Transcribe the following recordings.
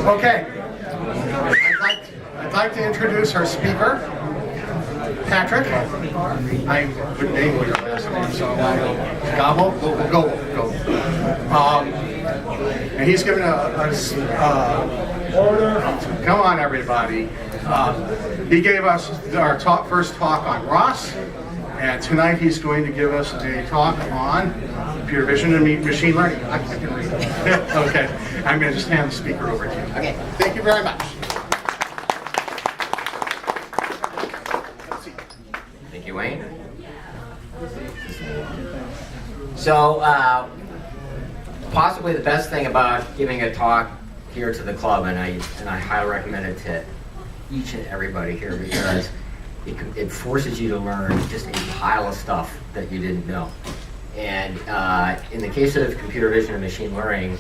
Okay, I'd like to introduce our speaker, Patrick. I would name your last name, so Goebel. And he's given us order. Come on, everybody. He gave us our first talk on ROS, and tonight he's going to give us a talk on computer vision and machine learning. I can read it. Okay, I'm going to just hand the speaker over to you. Okay. Thank you very much. Thank you, Wayne. So, possibly the best thing about giving a talk here to the club, and I highly recommend it to each and everybody here, because it forces you to learn just a pile of stuff that you didn't know. And in the case of computer vision and machine learning,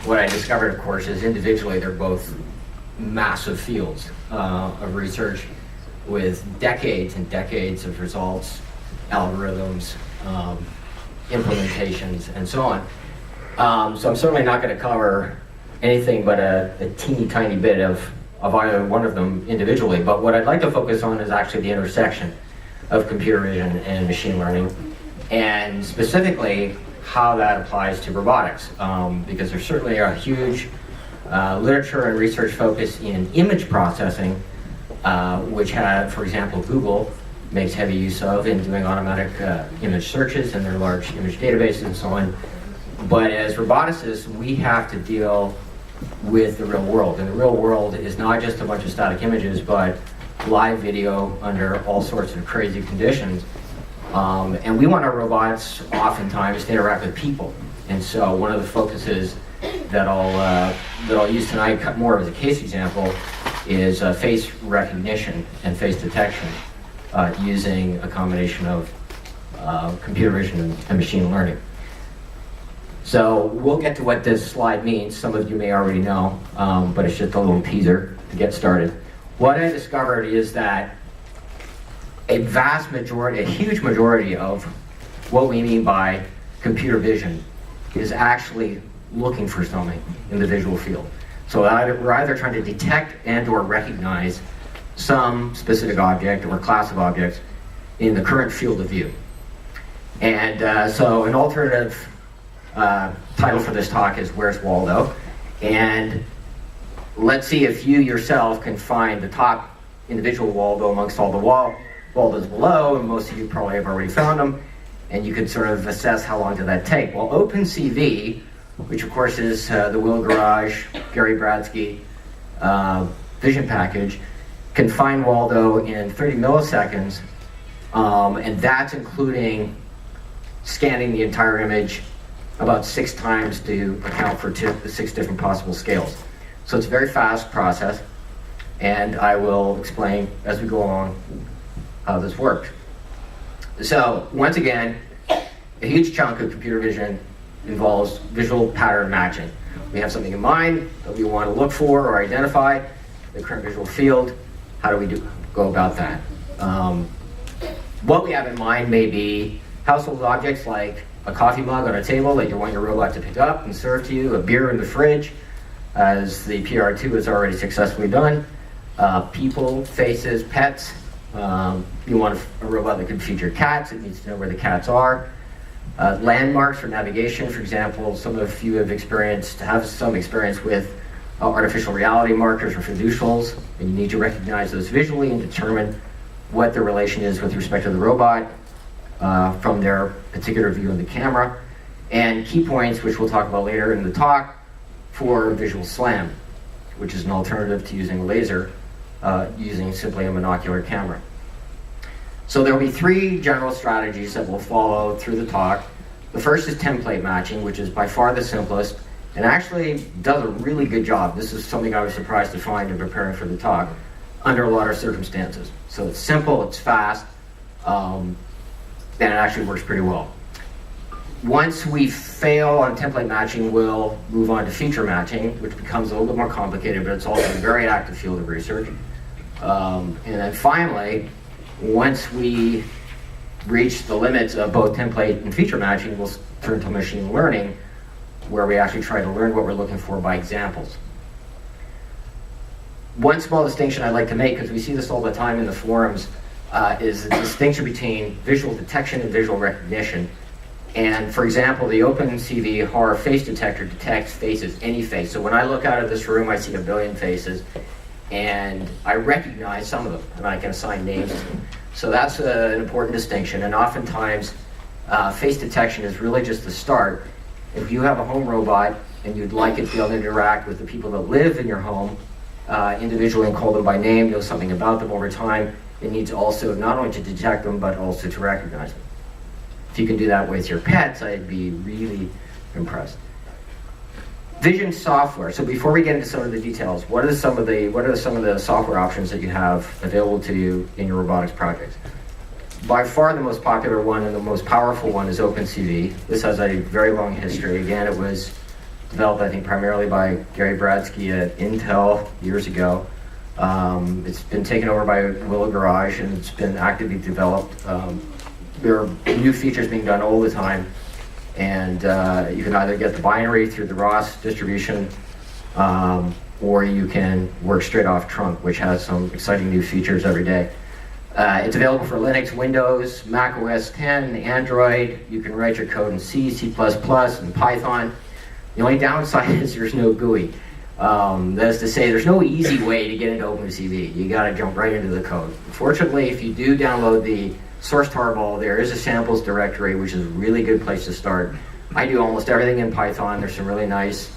what I discovered, of course, is individually they're both massive fields of research with decades and decades of results, algorithms, implementations, and so on. So I'm certainly not going to cover anything but a teeny tiny bit of either one of them individually, but what I'd like to focus on is actually the intersection of computer vision and machine learning, and specifically how that applies to robotics, because there's certainly a huge literature and research focus in image processing, which had, for example, Google makes heavy use of in doing automatic image searches in their large image databases and so on. But as roboticists, we have to deal with the real world. And the real world is not just a bunch of static images, but live video under all sorts of crazy conditions. And we want our robots oftentimes to interact with people. And so one of the focuses that I'll use tonight, more as a case example, is face recognition and face detection using a combination of computer vision and machine learning. So we'll get to what this slide means. Some of you may already know, but it's just a little teaser to get started. What I discovered is that a huge majority of what we mean by computer vision is actually looking for something in the visual field. So we're either trying to detect and or recognize some specific object or class of objects in the current field of view. And so an alternative title for this talk is Where's Waldo? And let's see if you yourself can find the top individual Waldo amongst all the Waldos below, and most of you probably have already found them, and you can sort of assess how long did that take. Well, OpenCV, which of course is the Will Garage, Gary Bradsky vision package, can find Waldo in 30 milliseconds, and that's including scanning the entire image about 6 times to account for the 6 different possible scales. So it's a very fast process, and I will explain as we go along how this works. So once again, a huge chunk of computer vision involves visual pattern matching. We have something in mind that we want to look for or identify, the current visual field. How do we go about that? What we have in mind may be household objects like a coffee mug on a table that you want your robot to pick up and serve to you, a beer in the fridge, as the PR2 has already successfully done, people, faces, pets. You want a robot that can feature cats. It needs to know where the cats are. Landmarks for navigation, for example. Some of you have some experience with artificial reality markers or fiducials, and you need to recognize those visually and determine what the relation is with respect to the robot from their particular view of the camera. And Keypoints, which we'll talk about later in the talk, for visual SLAM, which is an alternative to using a laser, using simply a monocular camera. So there will be 3 general strategies that we'll follow through the talk. The first is template matching, which is by far the simplest, and actually does a really good job. This is something I was surprised to find in preparing for the talk, under a lot of circumstances. So it's simple, it's fast, and it actually works pretty well. Once we fail on template matching, we'll move on to feature matching, which becomes a little bit more complicated, but it's also a very active field of research. And then finally, once we reach the limits of both template and feature matching, we'll turn to machine learning, where we actually try to learn what we're looking for by examples. One small distinction I'd like to make, because we see this all the time in the forums, is the distinction between visual detection and visual recognition. And for example, the OpenCV Haar face detector detects faces, any face. So when I look out of this room, I see a billion faces, and I recognize some of them, and I can assign names to them. So that's an important distinction, and oftentimes face detection is really just the start. If you have a home robot and you'd like it to be able to interact with the people that live in your home individually and call them by name, know something about them over time, it needs also not only to detect them, but also to recognize them. If you can do that with your pets, I'd be really impressed. Vision software. So before we get into some of the details, what are some of the software options that you have available to you in your robotics projects? By far the most popular one and the most powerful one is OpenCV. This has a very long history. Again, it was developed, I think, primarily by Gary Bradsky at Intel years ago. It's been taken over by Willow Garage, and it's been actively developed. There are new features being done all the time, and you can either get the binary through the ROS distribution, or you can work straight off trunk, which has some exciting new features every day. It's available for Linux, Windows, Mac OS X, Android. You can write your code in C, C++, and Python. The only downside is there's no GUI. That is to say, there's no easy way to get into OpenCV. You got to jump right into the code. Fortunately, if you do download the source tarball, there is a samples directory, which is a really good place to start. I do almost everything in Python. There's some really nice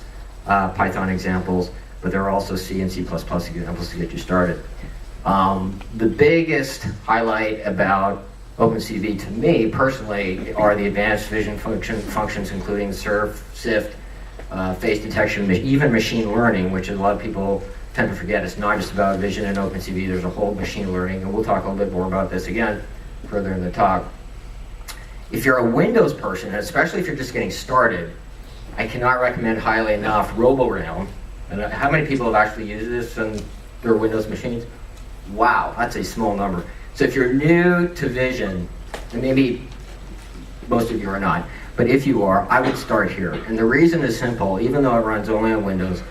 Python examples, but there are also C and C++ examples to get you started. The biggest highlight about OpenCV to me personally are the advanced vision functions, including SIRF, SIFT, face detection, even machine learning, which a lot of people tend to forget. It's not just about vision and OpenCV. There's a whole machine learning, and we'll talk a little bit more about this again further in the talk. If you're a Windows person, and especially if you're just getting started, I cannot recommend highly enough RoboRealm. And how many people have actually used this on their Windows machines? Wow, that's a small number. So if you're new to vision, and maybe most of you are not, but if you are, I would start here. And the reason is simple. Even though it runs only on Windows,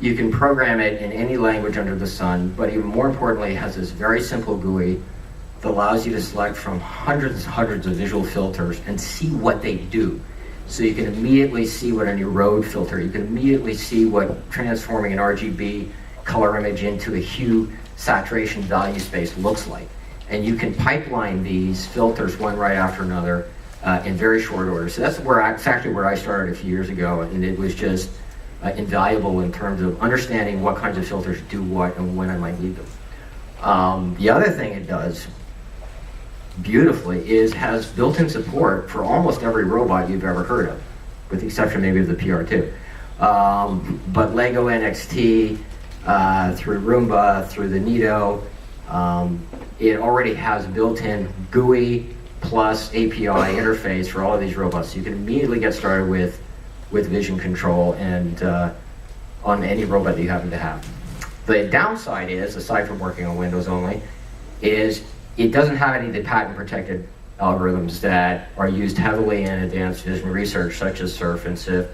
you can program it in any language under the sun, but even more importantly, it has this very simple GUI that allows you to select from hundreds and hundreds of visual filters and see what they do. So you can immediately see what a new road filter, you can immediately see what transforming an RGB color image into a hue saturation value space looks like. And you can pipeline these filters one right after another in very short order. So that's actually where I started a few years ago, and it was just invaluable in terms of understanding what kinds of filters do what and when I might need them. The other thing it does beautifully has built-in support for almost every robot you've ever heard of, with the exception maybe of the PR2. But Lego NXT, through Roomba, through the Nito, it already has built-in GUI plus API interface for all of these robots. So you can immediately get started with vision control and on any robot that you happen to have. The downside is, aside from working on Windows only, is it doesn't have any of the patent-protected algorithms that are used heavily in advanced vision research, such as SIRF and SIFT.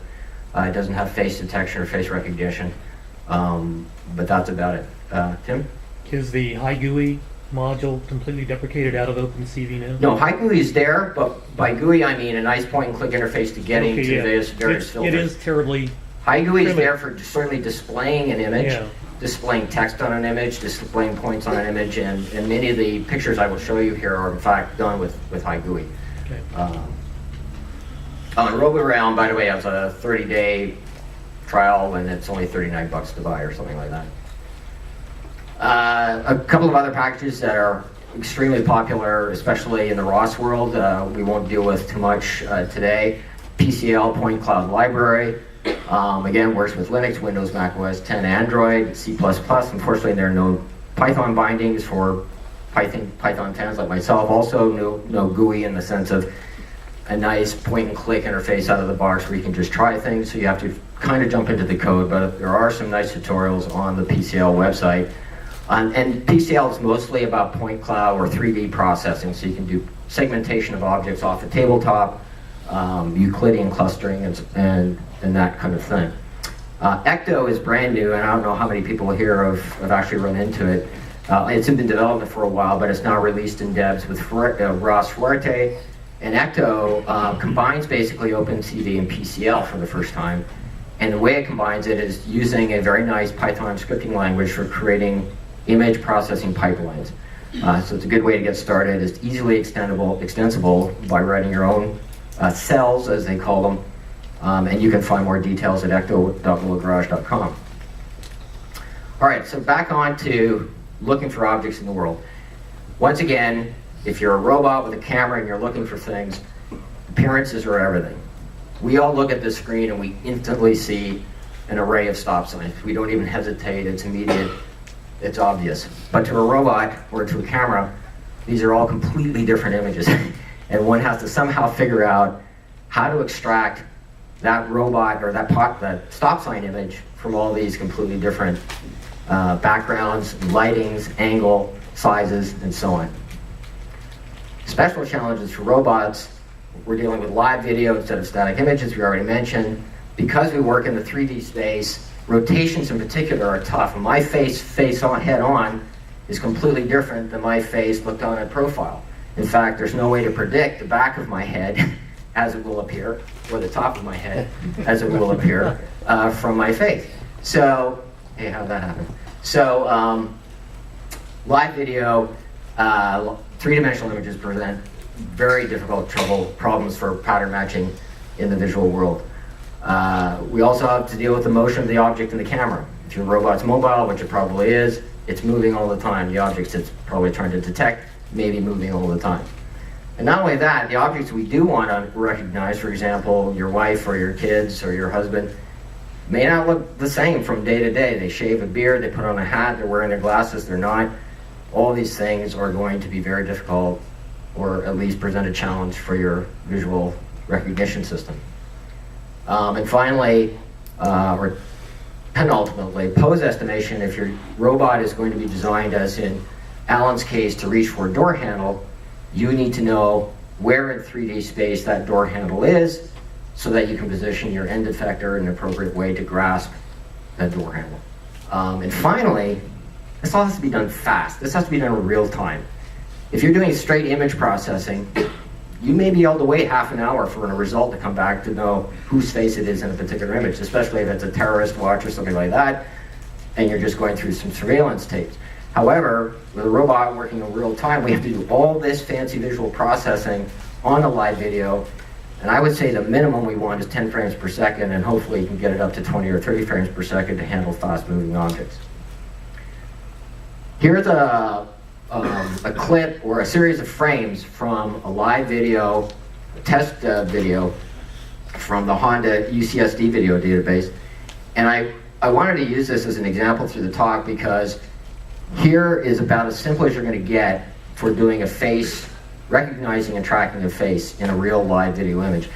It doesn't have face detection or face recognition, but that's about it. Tim? Is the high GUI module completely deprecated out of OpenCV now? No, high GUI is there, but by GUI I mean a nice point-and-click interface to getting to various filters. It is terribly... High GUI is there for certainly displaying an image, Yeah. displaying text on an image, displaying points on an image, and many of the pictures I will show you here are in fact done with high GUI. Okay. On RoboRealm, by the way, has a 30-day trial, and it's only $39 to buy or something like that. A couple of other packages that are extremely popular, especially in the ROS world, we won't deal with too much today. PCL, Point Cloud Library. Again, works with Linux, Windows, Mac OS X, Android, C++. Unfortunately, there are no Python bindings for Python 10s like myself. Also, no GUI in the sense of a nice point-and-click interface out of the box where you can just try things. So you have to kind of jump into the code, but there are some nice tutorials on the PCL website. And PCL is mostly about point cloud or 3D processing, so you can do segmentation of objects off the tabletop, Euclidean clustering, and that kind of thing. Ecto is brand new, and I don't know how many people here have actually run into it. It's been in development for a while, but it's now released in devs with Ross Fuerte. And Ecto combines basically OpenCV and PCL for the first time. And the way it combines it is using a very nice Python scripting language for creating image processing pipelines. So it's a good way to get started. It's easily extensible by writing your own cells, as they call them. And you can find more details at ecto.littlegarage.com. All right, so back on to looking for objects in the world. Once again, if you're a robot with a camera and you're looking for things, appearances are everything. We all look at this screen and we instantly see an array of stop signs. We don't even hesitate, it's immediate, it's obvious. But to a robot or to a camera, these are all completely different images. And one has to somehow figure out how to extract that robot or that stop sign image from all these completely different backgrounds, lightings, angle, sizes, and so on. Special challenges for robots. We're dealing with live video instead of static images, we already mentioned. Because we work in the 3D space, rotations in particular are tough. And my face on head on is completely different than my face looked on in profile. In fact, there's no way to predict the back of my head as it will appear, or the top of my head as it will appear from my face. So, hey, how'd that happen? So, live video, three-dimensional images present very difficult problems for pattern matching in the visual world. We also have to deal with the motion of the object in the camera. If your robot's mobile, which it probably is, it's moving all the time. The objects it's probably trying to detect may be moving all the time. And not only that, the objects we do want to recognize, for example, your wife or your kids or your husband, may not look the same from day to day. They shave a beard, they put on a hat, they're wearing their glasses, they're not. All these things are going to be very difficult, or at least present a challenge for your visual recognition system. And finally, or penultimately, pose estimation. If your robot is going to be designed, as in Alan's case, to reach for a door handle, you need to know where in 3D space that door handle is so that you can position your end effector in an appropriate way to grasp that door handle. And finally, this all has to be done fast. This has to be done in real time. If you're doing straight image processing, you may be able to wait half an hour for a result to come back to know whose face it is in a particular image, especially if it's a terrorist watch or something like that, and you're just going through some surveillance tapes. However, with a robot working in real time, we have to do all this fancy visual processing on a live video, and I would say the minimum we want is 10 frames per second, and hopefully you can get it up to 20 or 30 frames per second to handle fast-moving objects. Here's a clip or a series of frames from a live video, a test video from the Honda UCSD video database. And I wanted to use this as an example through the talk because here is about as simple as you're going to get for doing a face, recognizing and tracking a face in a real live video image.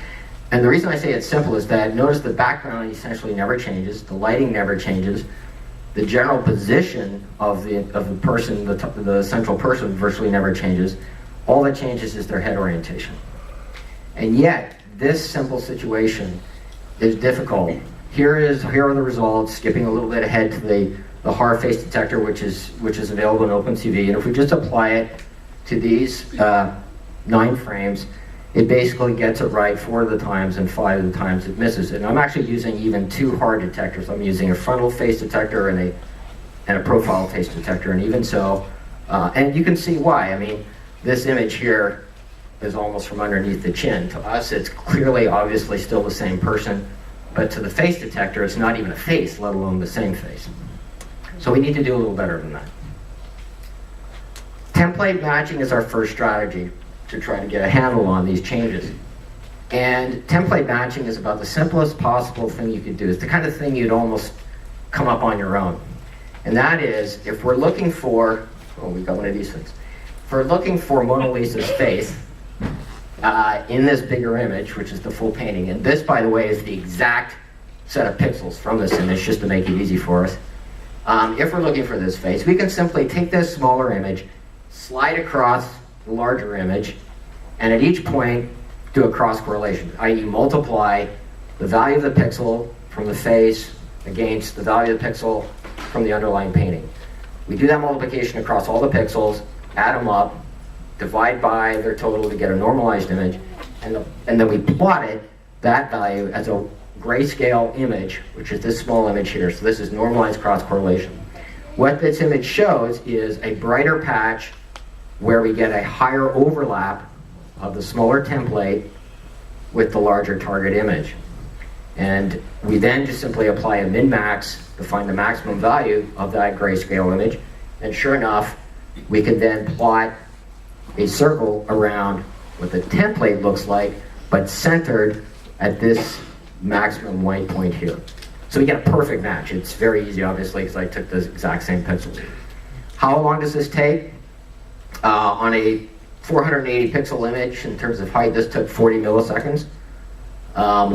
And the reason I say it's simple is that notice the background essentially never changes, the lighting never changes, the general position of the person, the central person virtually never changes. All that changes is their head orientation. And yet, this simple situation is difficult. Here are the results, skipping a little bit ahead to the Haar face detector, which is available in OpenCV. And if we just apply it to these 9 frames, it basically gets it right 4 of the times, and 5 of the times it misses. And I'm actually using even 2 Haar detectors. I'm using a frontal face detector and a profile face detector. And even so, and you can see why. I mean, this image here is almost from underneath the chin. To us, it's clearly, obviously, still the same person. But to the face detector, it's not even a face, let alone the same face. So we need to do a little better than that. Template matching is our first strategy to try to get a handle on these changes. And template matching is about the simplest possible thing you could do. It's the kind of thing you'd almost come up on your own. And that is, if we're looking for, oh, we got one of these things. If we're looking for Mona Lisa's face in this bigger image, which is the full painting, and this, by the way, is the exact set of pixels from this image, just to make it easy for us. If we're looking for this face, we can simply take this smaller image, slide across the larger image, and at each point do a cross correlation, i.e. multiply the value of the pixel from the face against the value of the pixel from the underlying painting. We do that multiplication across all the pixels, add them up, divide by their total to get a normalized image, and then we plotted that value as a grayscale image, which is this small image here. So this is normalized cross correlation. What this image shows is a brighter patch where we get a higher overlap of the smaller template with the larger target image. And we then just simply apply a min-max to find the maximum value of that grayscale image. And sure enough, we can then plot a circle around what the template looks like, but centered at this maximum white point here. So we get a perfect match. It's very easy, obviously, because I took the exact same pixels. How long does this take? On a 480 pixel image, in terms of height, this took 40 milliseconds.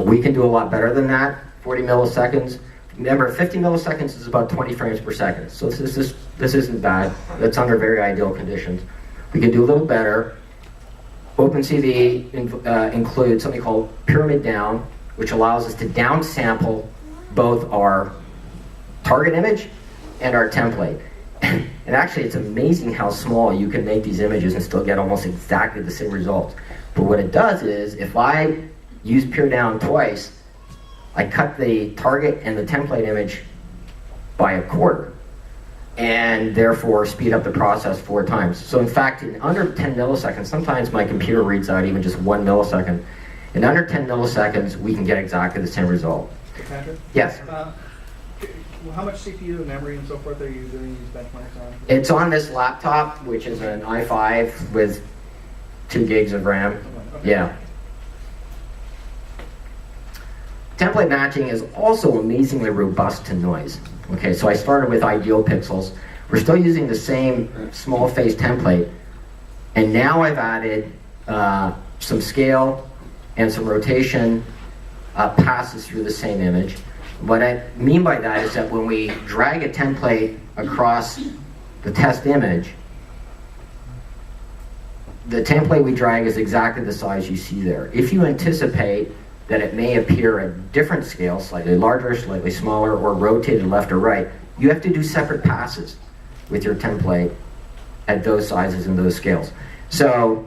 We can do a lot better than that, 40 milliseconds. Remember, 50 milliseconds is about 20 frames per second. So this isn't bad. That's under very ideal conditions. We can do a little better. OpenCV includes something called pyrDown, which allows us to downsample both our target image and our template. And actually, it's amazing how small you can make these images and still get almost exactly the same results. But what it does is, if I use pyrDown twice, I cut the target and the template image by a quarter, and therefore speed up the process 4 times. So in fact, in under 10 milliseconds, sometimes my computer reads out even just 1 millisecond. In under 10 milliseconds, we can get exactly the same result. Patrick? Yes? How much CPU and memory and so forth are you doing these benchmarks on? It's on this laptop, which is an i5 with 2 gigs of RAM. Okay. Yeah. Template matching is also amazingly robust to noise. Okay, so I started with ideal pixels. We're still using the same small face template, and now I've added some scale and some rotation passes through the same image. What I mean by that is that when we drag a template across the test image, the template we drag is exactly the size you see there. If you anticipate that it may appear at different scales, slightly larger, slightly smaller, or rotated left or right, you have to do separate passes with your template at those sizes and those scales. So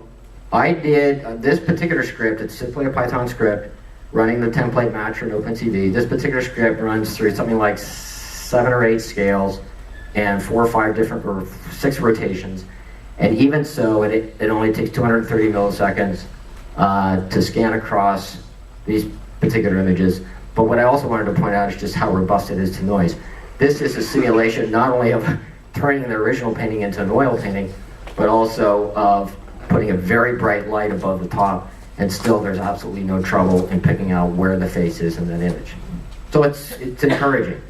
I did this particular script. It's simply a Python script running the template matcher in OpenCV. This particular script runs through something like 7 or 8 scales and 4 or 5 different, or 6 rotations. And even so, it only takes 230 milliseconds to scan across these particular images. But what I also wanted to point out is just how robust it is to noise. This is a simulation not only of turning the original painting into an oil painting, but also of putting a very bright light above the top, and still there's absolutely no trouble in picking out where the face is in that image. So it's encouraging.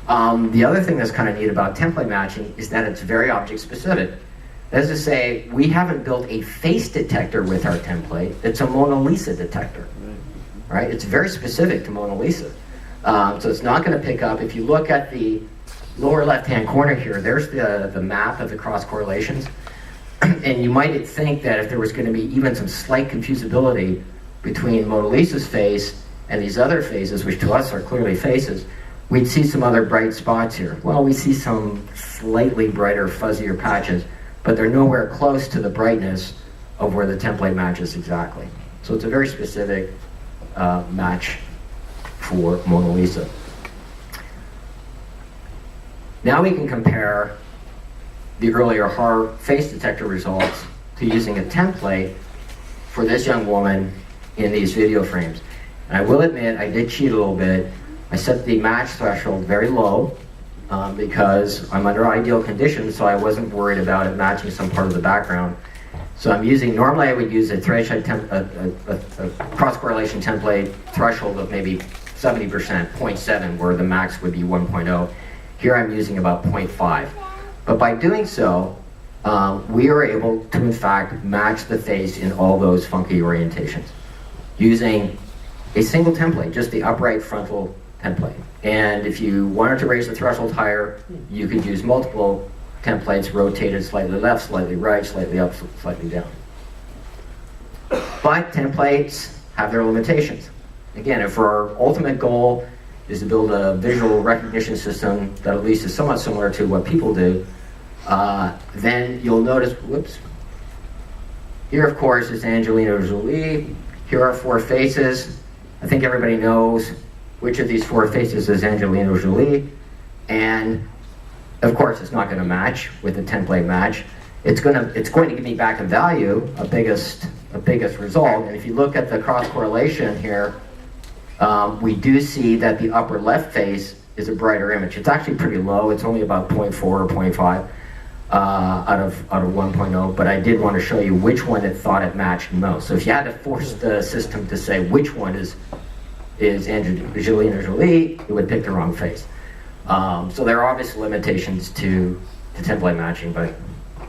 The other thing that's kind of neat about template matching is that it's very object specific. That is to say, we haven't built a face detector with our template. It's a Mona Lisa detector, right? It's very specific to Mona Lisa. So it's not going to pick up. If you look at the lower left-hand corner here, there's the map of the cross correlations. And you might think that if there was going to be even some slight confusability between Mona Lisa's face and these other faces, which to us are clearly faces, we'd see some other bright spots here. Well, we see some slightly brighter, fuzzier patches, but they're nowhere close to the brightness of where the template matches exactly. So it's a very specific match for Mona Lisa. Now we can compare the earlier Haar face detector results to using a template for this young woman in these video frames. And I will admit, I did cheat a little bit. I set the match threshold very low because I'm under ideal conditions, so I wasn't worried about it matching some part of the background. So I'm using, normally I would use a cross-correlation template threshold of maybe 70%, 0.7, where the max would be 1.0. Here I'm using about 0.5. But by doing so, we are able to, in fact, match the face in all those funky orientations using a single template, just the upright frontal template. And if you wanted to raise the threshold higher, you could use multiple templates rotated slightly left, slightly right, slightly up, slightly down. But templates have their limitations. Again, if our ultimate goal is to build a visual recognition system that at least is somewhat similar to what people do, then you'll notice, whoops, here of course is Angelina Jolie. Here are 4 faces. I think everybody knows which of these 4 faces is Angelina Jolie. And of course it's not going to match with the template match. It's going to give me back a value, a biggest result. And if you look at the cross correlation here, we do see that the upper left face is a brighter image. It's actually pretty low. It's only about 0.4 or 0.5 out of 1.0. But I did want to show you which one it thought it matched most. So if you had to force the system to say which one is Angelina Jolie, it would pick the wrong face. So there are obvious limitations to template matching, but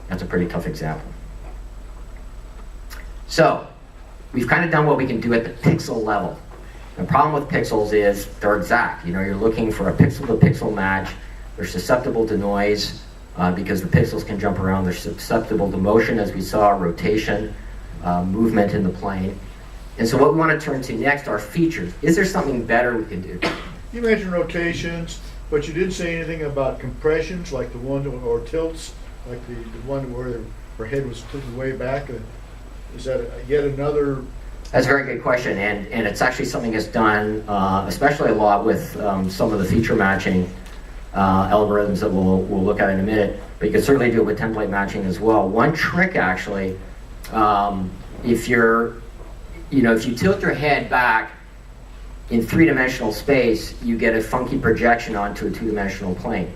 that's a pretty tough example. So we've kind of done what we can do at the pixel level. The problem with pixels is they're exact. You know, you're looking for a pixel-to-pixel match. They're susceptible to noise because the pixels can jump around. They're susceptible to motion, as we saw, rotation, movement in the plane. And so what we want to turn to next are features. Is there something better we can do? You mentioned rotations, but you didn't say anything about compressions, like the one, or tilts, like the one where her head was tilted way back. Is that yet another? That's a very good question, and it's actually something that's done, especially a lot with some of the feature matching algorithms that we'll look at in a minute. But you can certainly do it with template matching as well. One trick, actually, if you tilt your head back in 3-dimensional space, you get a funky projection onto a 2-dimensional plane.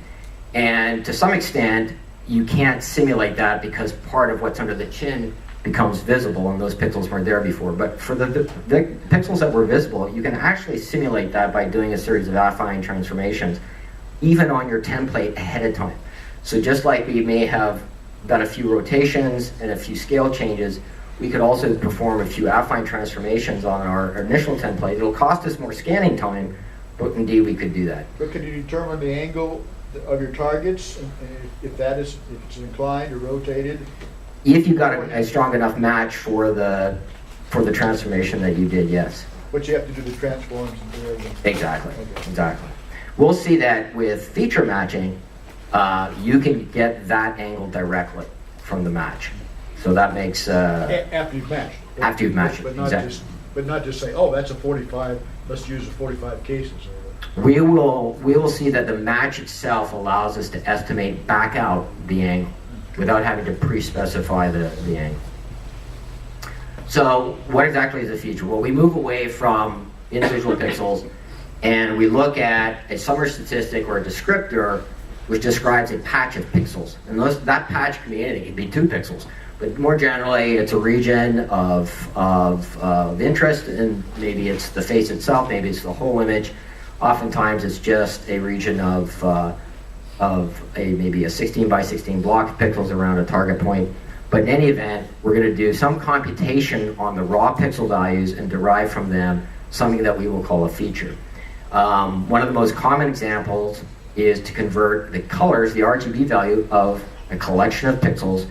And to some extent, you can't simulate that because part of what's under the chin becomes visible, and those pixels weren't there before. But for the pixels that were visible, you can actually simulate that by doing a series of affine transformations, even on your template ahead of time. So just like we may have done a few rotations and a few scale changes, we could also perform a few affine transformations on our initial template. It'll cost us more scanning time, but indeed we could do that. But can you determine the angle of your targets, if it's inclined or rotated? If you got a strong enough match for the transformation that you did, yes. But you have to do the transforms and do everything. Exactly, Okay. exactly. We'll see that with feature matching, you can get that angle directly from the match. So that makes... After you've matched. After you've matched, But not exactly. not just say, oh, that's a 45, let's use the 45 cases. We will see that the match itself allows us to estimate back out the angle without having to pre-specify the angle. So what exactly is a feature? Well, we move away from individual pixels and we look at a summary statistic or a descriptor which describes a patch of pixels. And that patch can be anything. It can be 2 pixels. But more generally, it's a region of interest, and maybe it's the face itself, maybe it's the whole image. Oftentimes, it's just a region of maybe a 16 by 16 block of pixels around a target point. But in any event, we're going to do some computation on the raw pixel values and derive from them something that we will call a feature. One of the most common examples is to convert the colors, the RGB value of a collection of pixels,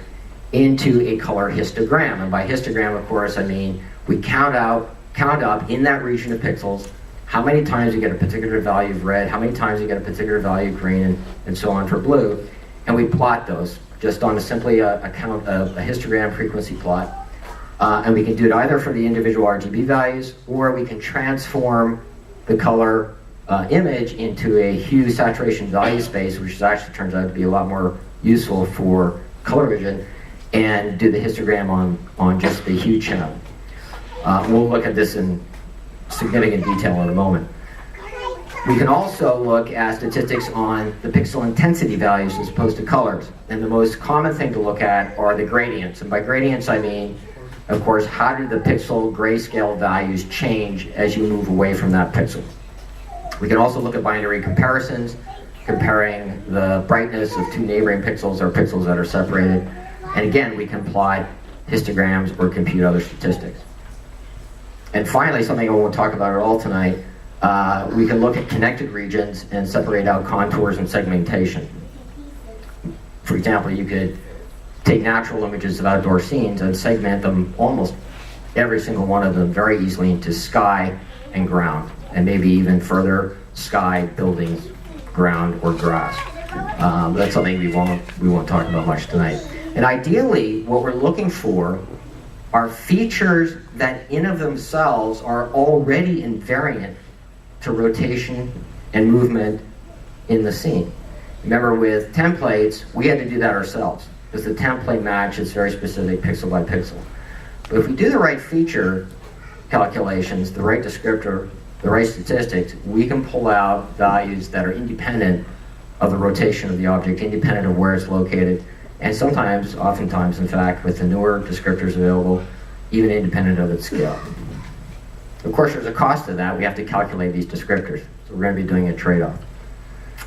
into a color histogram. And by histogram, of course, I mean we count up in that region of pixels how many times you get a particular value of red, how many times you get a particular value of green, and so on for blue. And we plot those just on simply a histogram frequency plot. And we can do it either for the individual RGB values, or we can transform the color image into a hue saturation value space, which actually turns out to be a lot more useful for color vision, and do the histogram on just the hue channel. We'll look at this in significant detail in a moment. We can also look at statistics on the pixel intensity values as opposed to colors. And the most common thing to look at are the gradients. And by gradients, I mean, of course, how do the pixel grayscale values change as you move away from that pixel? We can also look at binary comparisons, comparing the brightness of 2 neighboring pixels or pixels that are separated. And again, we can plot histograms or compute other statistics. And finally, something I won't talk about at all tonight, we can look at connected regions and separate out contours and segmentation. For example, you could take natural images of outdoor scenes and segment them, almost every single one of them, very easily into sky and ground, and maybe even further sky, buildings, ground, or grass. That's something we won't talk about much tonight. And ideally, what we're looking for are features that in of themselves are already invariant to rotation and movement in the scene. Remember, with templates, we had to do that ourselves, because the template match is very specific pixel by pixel. But if we do the right feature calculations, the right descriptor, the right statistics, we can pull out values that are independent of the rotation of the object, independent of where it's located, and sometimes, oftentimes, in fact, with the newer descriptors available, even independent of its scale. Of course, there's a cost to that. We have to calculate these descriptors, so we're going to be doing a trade-off.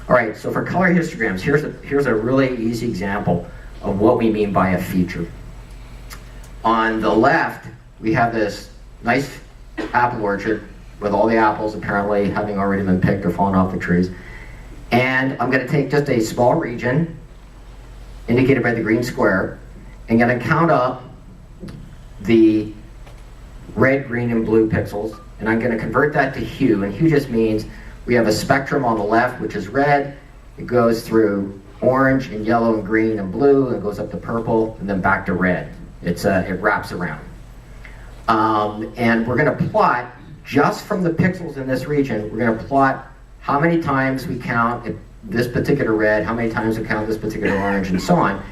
All right, so for color histograms, here's a really easy example of what we mean by a feature. On the left, we have this nice apple orchard with all the apples apparently having already been picked or fallen off the trees. And I'm going to take just a small region, indicated by the green square, and going to count up the red, green, and blue pixels, and I'm going to convert that to hue. And hue just means we have a spectrum on the left, which is red. It goes through orange and yellow and green and blue, and it goes up to purple, and then back to red. It wraps around. And we're going to plot, just from the pixels in this region, we're going to plot how many times we count this particular red, how many times we count this particular orange, and so on.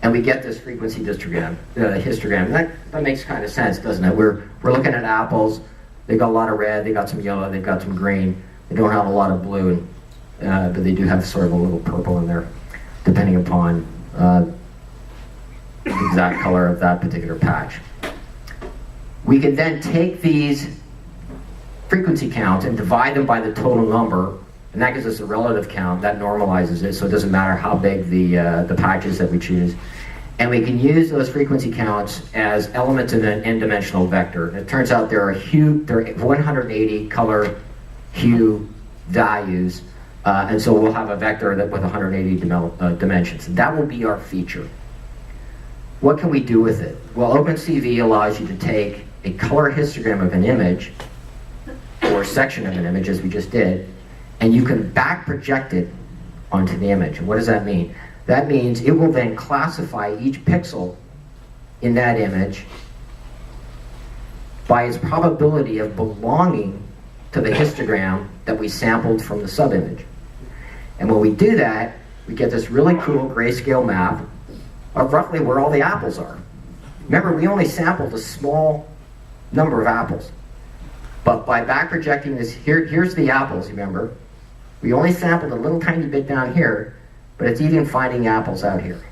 And we get this frequency histogram. That makes kind of sense, doesn't it? We're looking at apples. They've got a lot of red, they've got some yellow, they've got some green. They don't have a lot of blue, but they do have sort of a little purple in there, depending upon the exact color of that particular patch. We can then take these frequency counts and divide them by the total number, and that gives us a relative count. That normalizes it, so it doesn't matter how big the patches that we choose. And we can use those frequency counts as elements in an n-dimensional vector. And it turns out there are 180 color hue values, and so we'll have a vector that with 180 dimensions. That will be our feature. What can we do with it? Well, OpenCV allows you to take a color histogram of an image, or section of an image, as we just did, and you can back project it onto the image. And what does that mean? That means it will then classify each pixel in that image by its probability of belonging to the histogram that we sampled from the subimage. And when we do that, we get this really cool grayscale map of roughly where all the apples are. Remember, we only sampled a small number of apples. But by back projecting this, here's the apples, remember? We only sampled a little tiny bit down here, but it's even finding apples out here.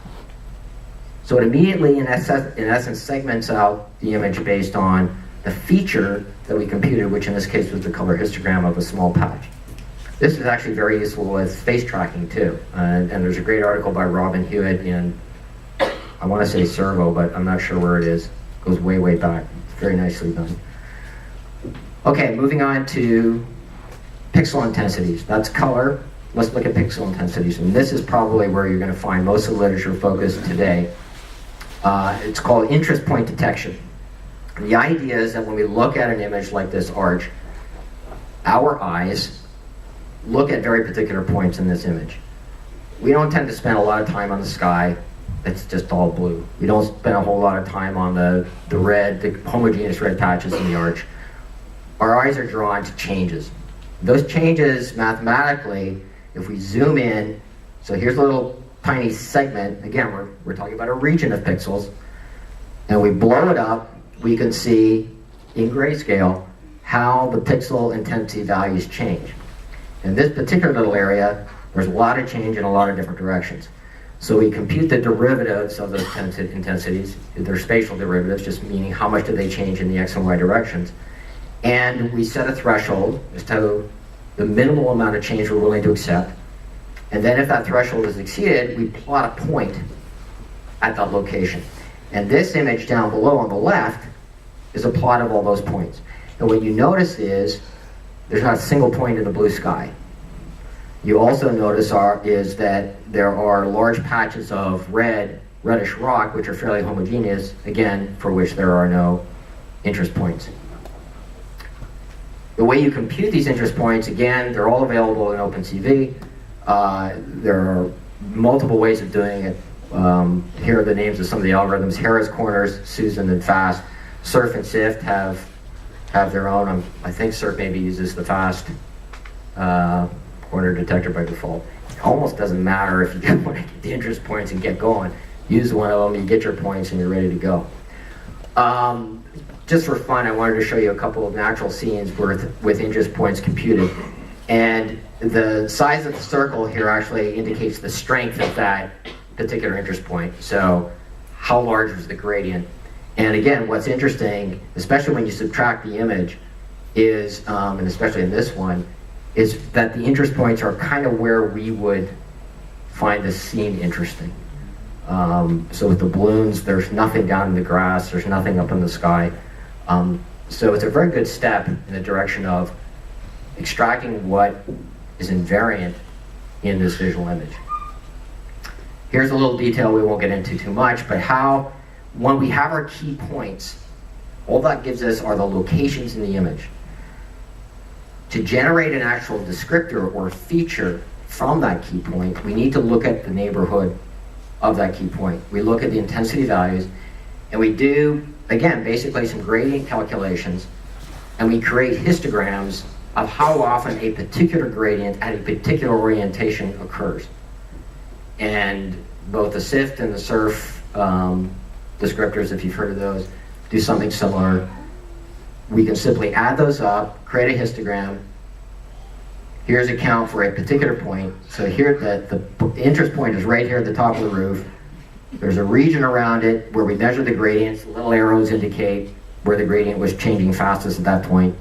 So it immediately, in essence, segments out the image based on the feature that we computed, which in this case was the color histogram of a small patch. This is actually very useful with face tracking too. And there's a great article by Robin Hewitt in, I want to say Servo, but I'm not sure where it is. It goes way, way back. It's very nicely done. Okay, moving on to pixel intensities. That's color. Let's look at pixel intensities. And this is probably where you're going to find most of the literature focused today. It's called interest point detection. And the idea is that when we look at an image like this arch, our eyes look at very particular points in this image. We don't tend to spend a lot of time on the sky. It's just all blue. We don't spend a whole lot of time on the red, the homogeneous red patches in the arch. Our eyes are drawn to changes. Those changes, mathematically, if we zoom in, so here's a little tiny segment, again, we're talking about a region of pixels, and we blow it up, we can see in grayscale how the pixel intensity values change. In this particular little area, there's a lot of change in a lot of different directions. So we compute the derivatives of those intensities. They're spatial derivatives, just meaning how much do they change in the x and y directions. And we set a threshold as to the minimal amount of change we're willing to accept. And then if that threshold is exceeded, we plot a point at that location. And this image down below on the left is a plot of all those points. And what you notice is there's not a single point in the blue sky. You also notice is that there are large patches of reddish rock, which are fairly homogeneous, again, for which there are no interest points. The way you compute these interest points, again, they're all available in OpenCV. There are multiple ways of doing it. Here are the names of some of the algorithms. Harris, Corners, Susan, and Fast. Surf and Sift have their own. I think Surf maybe uses the Fast corner detector by default. It almost doesn't matter if you want to get the interest points and get going. Use one of them, you get your points, and you're ready to go. Just for fun, I wanted to show you a couple of natural scenes with interest points computed. And the size of the circle here actually indicates the strength of that particular interest point. So how large was the gradient? And again, what's interesting, especially when you subtract the image, is, and especially in this one, is that the interest points are kind of where we would find this scene interesting. So with the balloons, there's nothing down in the grass, there's nothing up in the sky. So it's a very good step in the direction of extracting what is invariant in this visual image. Here's a little detail we won't get into too much, but how, when we have our key points, all that gives us are the locations in the image. To generate an actual descriptor or feature from that key point, we need to look at the neighborhood of that key point. We look at the intensity values, and we do, again, basically some gradient calculations, and we create histograms of how often a particular gradient at a particular orientation occurs. And both the SIFT and the SURF descriptors, if you've heard of those, do something similar. We can simply add those up, create a histogram. Here's a count for a particular point. So here the interest point is right here at the top of the roof. There's a region around it where we measure the gradients. Little arrows indicate where the gradient was changing fastest at that point.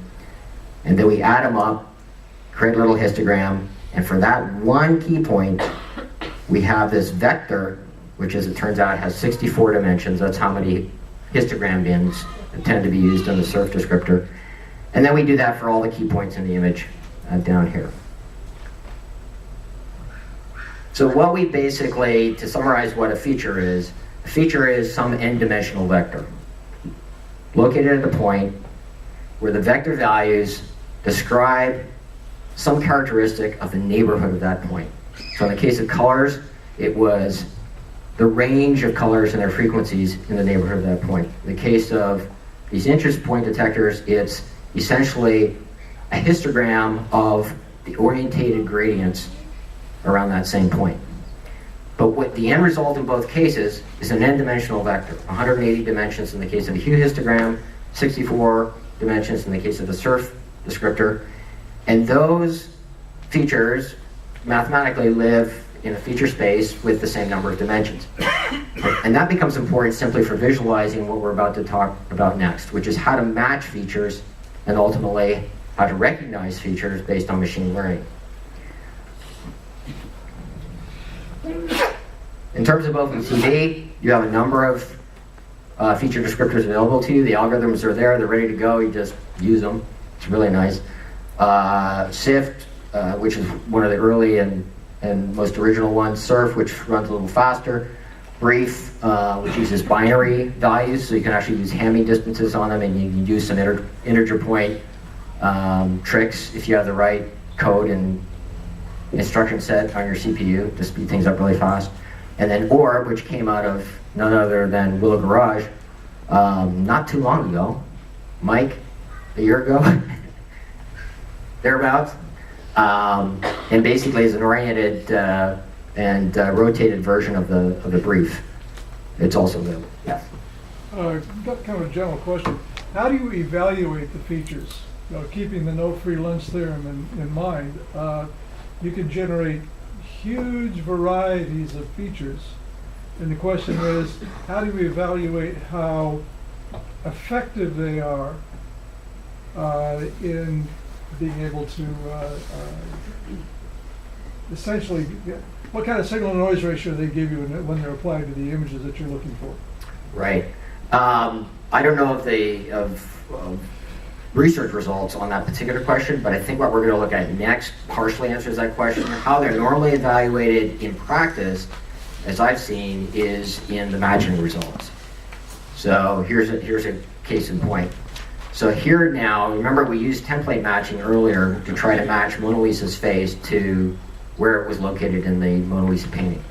And then we add them up, create a little histogram, and for that one key point, we have this vector, which as it turns out has 64 dimensions. That's how many histogram bins tend to be used in the SURF descriptor. And then we do that for all the key points in the image down here. So what we basically, to summarize what a feature is some n-dimensional vector located at a point where the vector values describe some characteristic of the neighborhood of that point. So in the case of colors, it was the range of colors and their frequencies in the neighborhood of that point. In the case of these interest point detectors, it's essentially a histogram of the orientated gradients around that same point. But what the end result in both cases is an n-dimensional vector, 180 dimensions in the case of a hue histogram, 64 dimensions in the case of the SURF descriptor, and those features mathematically live in a feature space with the same number of dimensions. And that becomes important simply for visualizing what we're about to talk about next, which is how to match features and ultimately how to recognize features based on machine learning. In terms of OpenCV, you have a number of feature descriptors available to you. The algorithms are there, they're ready to go, you just use them. It's really nice. SIFT, which is one of the early and most original ones. SURF, which runs a little faster. Brief, which uses binary values, so you can actually use Hamming distances on them, and you can use some integer point tricks if you have the right code and instruction set on your CPU to speed things up really fast. And then OR, which came out of none other than Willow Garage not too long ago. Mike, a year ago, thereabouts. And basically is an oriented and rotated version of the brief. It's also available. Yes. Got kind of a general question. How do you evaluate the features? You know, keeping the no free lunch theorem in mind, you can generate huge varieties of features. And the question is, how do we evaluate how effective they are in being able to essentially, what kind of signal-to-noise ratio they give you when they're applied to the images that you're looking for? Right. I don't know of research results on that particular question, but I think what we're going to look at next partially answers that question. How they're normally evaluated in practice, as I've seen, is in the matching results. So here's a case in point. So here now, remember we used template matching earlier to try to match Mona Lisa's face to where it was located in the Mona Lisa painting.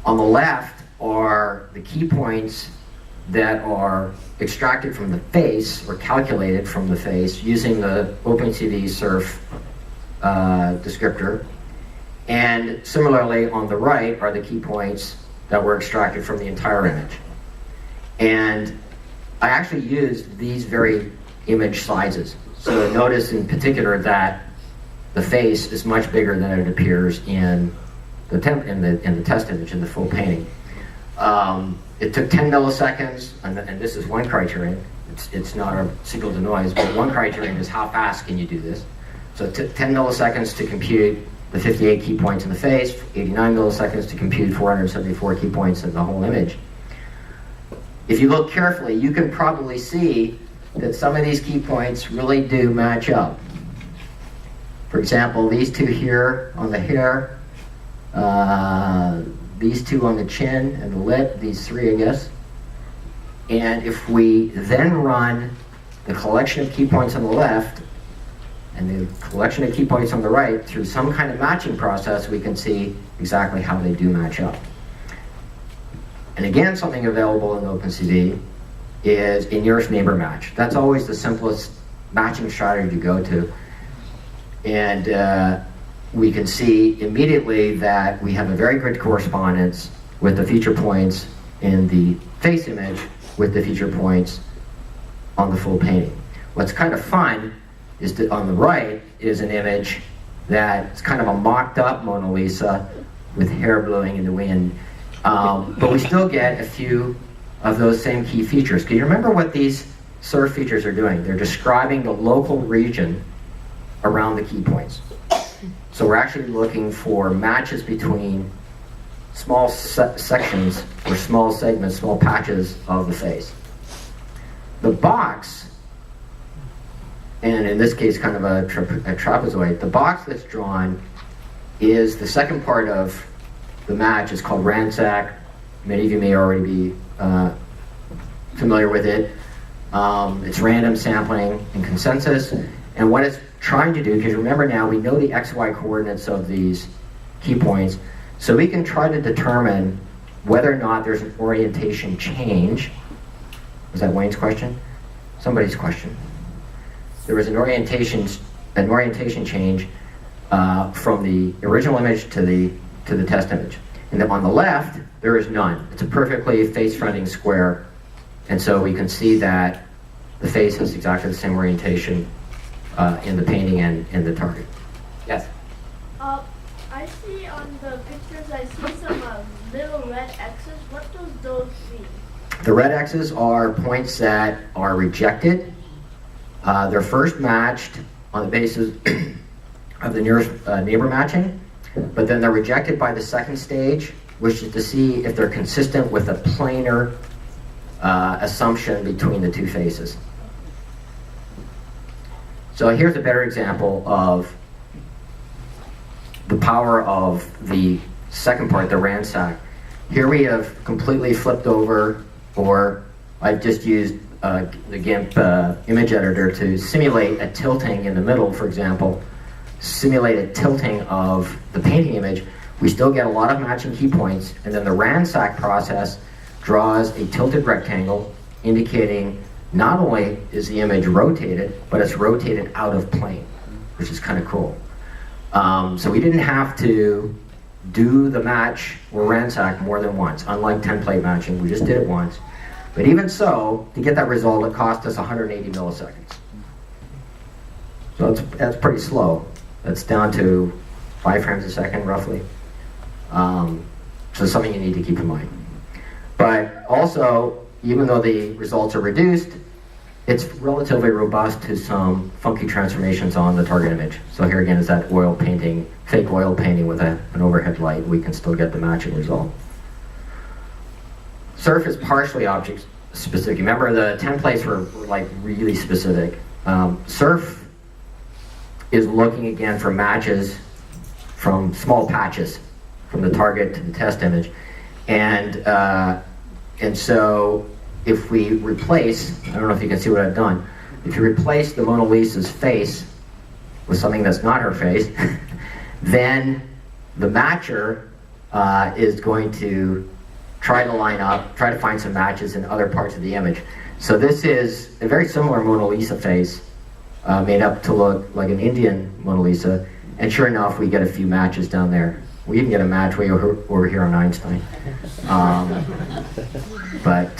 On the left are the key points that are extracted from the face or calculated from the face using the OpenCV surf descriptor. And similarly, on the right are the key points that were extracted from the entire image. And I actually used these very image sizes. So notice in particular that the face is much bigger than it appears in the test image, in the full painting. It took 10 milliseconds, and this is one criterion. It's not a signal to noise, but one criterion is how fast can you do this. So it took 10 milliseconds to compute the 58 key points in the face, 89 milliseconds to compute 474 key points in the whole image. If you look carefully, you can probably see that some of these key points really do match up. For example, these two here on the hair, these two on the chin and the lip, these three, I guess. And if we then run the collection of key points on the left and the collection of key points on the right through some kind of matching process, we can see exactly how they do match up. And again, something available in OpenCV is a nearest neighbor match. That's always the simplest matching strategy to go to. And we can see immediately that we have a very good correspondence with the feature points in the face image with the feature points on the full painting. What's kind of fun is that on the right is an image that's kind of a mocked up Mona Lisa with hair blowing in the wind. But we still get a few of those same key features. Can you remember what these surf features are doing? They're describing the local region around the key points. So we're actually looking for matches between small sections or small segments, small patches of the face. The box, and in this case kind of a trapezoid, the box that's drawn is the second part of the match. It's called RANSAC. Many of you may already be familiar with it. It's random sampling and consensus. And what it's trying to do, because remember now we know the XY coordinates of these key points, so we can try to determine whether or not there's an orientation change. Was that Wayne's question? Somebody's question. There was an orientation change from the original image to the test image. And then on the left, there is none. It's a perfectly face-fronting square. And so we can see that the face has exactly the same orientation in the painting and in the target. Yes? I see on the pictures, I see some little red X's. What does those mean? The red X's are points that are rejected. They're first matched on the basis of the nearest neighbor matching, but then they're rejected by the second stage, which is to see if they're consistent with a planar assumption between the two faces. So here's a better example of the power of the second part, the RANSAC. Here we have completely flipped over, or I've just used the GIMP image editor to simulate a tilting in the middle, for example, simulate a tilting of the painting image. We still get a lot of matching key points, and then the RANSAC process draws a tilted rectangle indicating not only is the image rotated, but it's rotated out of plane, which is kind of cool. So we didn't have to do the match or RANSAC more than once, unlike template matching, we just did it once. But even so, to get that result, it cost us 180 milliseconds. So that's pretty slow. That's down to 5 frames a second, roughly. So something you need to keep in mind. But also, even though the results are reduced, it's relatively robust to some funky transformations on the target image. So here again is that oil painting, fake oil painting with an overhead light. We can still get the matching result. Surf is partially object specific. Remember the templates were like really specific. Surf is looking again for matches from small patches from the target to the test image. And so if we replace, I don't know if you can see what I've done, if you replace the Mona Lisa's face with something that's not her face, then the matcher is going to try to line up, try to find some matches in other parts of the image. So this is a very similar Mona Lisa face, made up to look like an Indian Mona Lisa, and sure enough, we get a few matches down there. We even get a match way over here on Einstein. But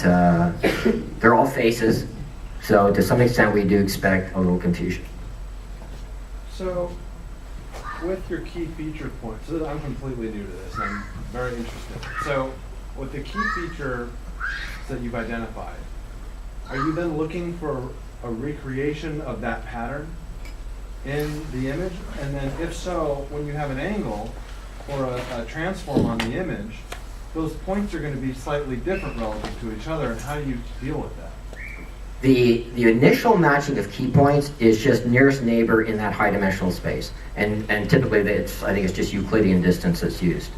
they're all faces, so to some extent we do expect a little confusion. So, with your key feature points, so I'm completely new to this, and I'm very interested. So, with the key feature that you've identified, are you then looking for a recreation of that pattern in the image? And then if so, when you have an angle or a transform on the image, those points are going to be slightly different relative to each other, and how do you deal with that? The initial matching of key points is just nearest neighbor in that high dimensional space. And typically, I think it's just Euclidean distance that's used.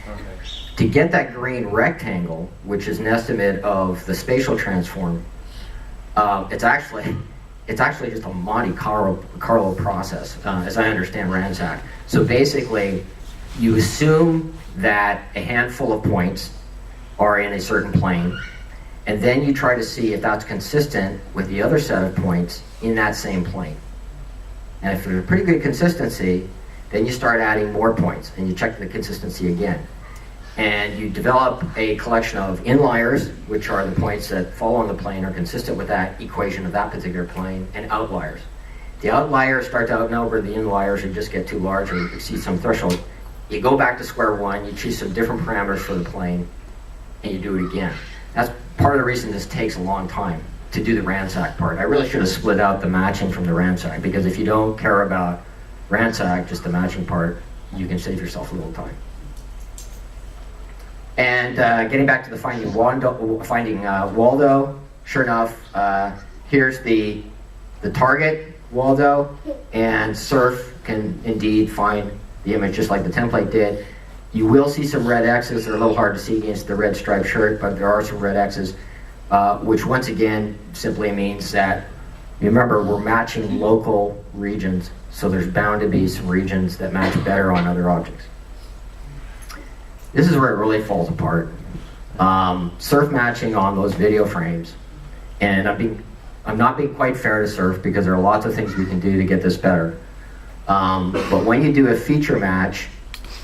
Okay. To get that green rectangle, which is an estimate of the spatial transform, it's actually just a Monte Carlo process, as I understand RANSAC. So basically, you assume that a handful of points are in a certain plane, and then you try to see if that's consistent with the other set of points in that same plane. And if there's a pretty good consistency, then you start adding more points, and you check the consistency again. And you develop a collection of inliers, which are the points that fall on the plane, are consistent with that equation of that particular plane, and outliers. The outliers start to outnumber the inliers, or just get too large or exceed some threshold. You go back to square one, you choose some different parameters for the plane, and you do it again. That's part of the reason this takes a long time to do the RANSAC part. I really should have split out the matching from the RANSAC, because if you don't care about RANSAC, just the matching part, you can save yourself a little time. And getting back to the finding Waldo, sure enough, here's the target, Waldo, and Surf can indeed find the image just like the template did. You will see some red X's. They're a little hard to see against the red striped shirt, but there are some red X's, which once again simply means that, remember, we're matching local regions, so there's bound to be some regions that match better on other objects. This is where it really falls apart. Surf matching on those video frames, and I'm not being quite fair to Surf, because there are lots of things we can do to get this better. But when you do a feature match,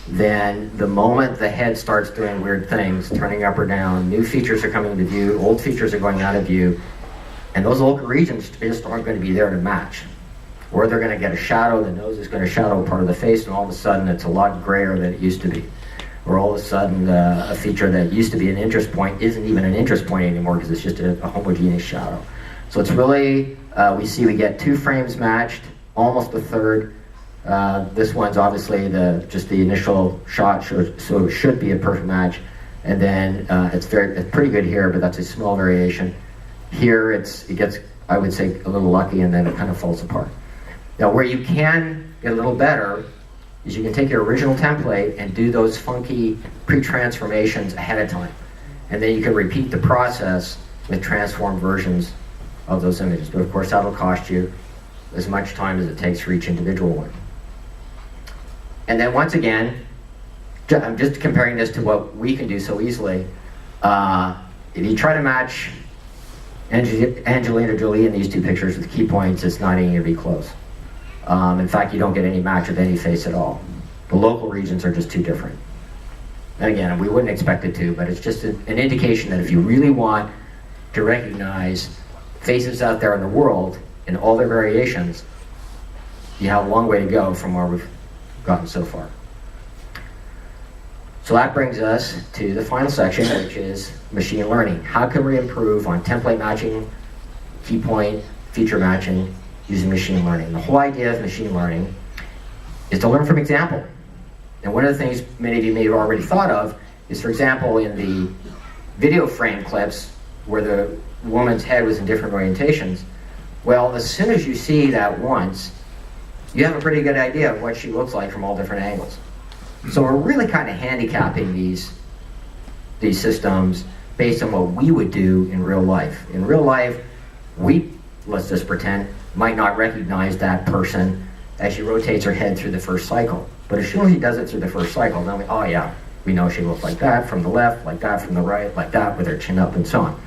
then the moment the head starts doing weird things, turning up or down, new features are coming into view, old features are going out of view, and those local regions just aren't going to be there to match. Or they're going to get a shadow, the nose is going to shadow part of the face, and all of a sudden it's a lot grayer than it used to be. Or all of a sudden a feature that used to be an interest point isn't even an interest point anymore, because it's just a homogeneous shadow. So it's really, we get 2 frames matched, almost a third. This one's obviously just the initial shot, so it should be a perfect match. And then it's pretty good here, but that's a small variation. Here it gets, I would say, a little lucky, and then it kind of falls apart. Now, where you can get a little better is you can take your original template and do those funky pre-transformations ahead of time. And then you can repeat the process with transformed versions of those images. But of course, that'll cost you as much time as it takes for each individual one. And then once again, I'm just comparing this to what we can do so easily. If you try to match Angelina Jolie in these 2 pictures with key points, it's not even going to be close. In fact, you don't get any match of any face at all. The local regions are just too different. And again, we wouldn't expect it to, but it's just an indication that if you really want to recognize faces out there in the world in all their variations, you have a long way to go from where we've gotten so far. So that brings us to the final section, which is machine learning. How can we improve on template matching, key point, feature matching using machine learning? The whole idea of machine learning is to learn from example. And one of the things many of you may have already thought of is, for example, in the video frame clips where the woman's head was in different orientations, well, as soon as you see that once, you have a pretty good idea of what she looks like from all different angles. So we're really kind of handicapping these systems based on what we would do in real life. In real life, we let's just pretend, might not recognize that person as she rotates her head through the first cycle. But as soon as she does it through the first cycle, then oh yeah, we know she looks like that from the left, like that from the right, like that with her chin up, and so on.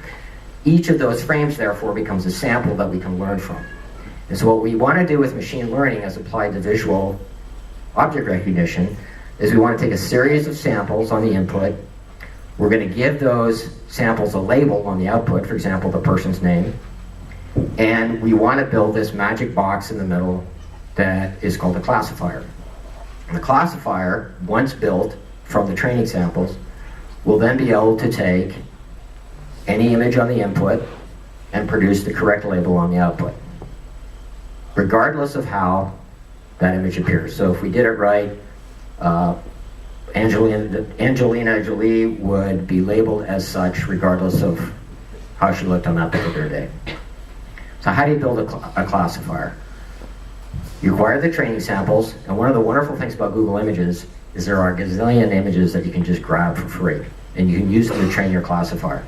Each of those frames, therefore, becomes a sample that we can learn from. And so what we want to do with machine learning as applied to visual object recognition is we want to take a series of samples on the input. We're going to give those samples a label on the output, for example, the person's name. And we want to build this magic box in the middle that is called a classifier. And the classifier, once built from the training samples, will then be able to take any image on the input and produce the correct label on the output, regardless of how that image appears. So if we did it right, Angelina Jolie would be labeled as such regardless of how she looked on that particular day. So how do you build a classifier? You acquire the training samples, and one of the wonderful things about Google Images is there are a gazillion images that you can just grab for free, and you can use them to train your classifier.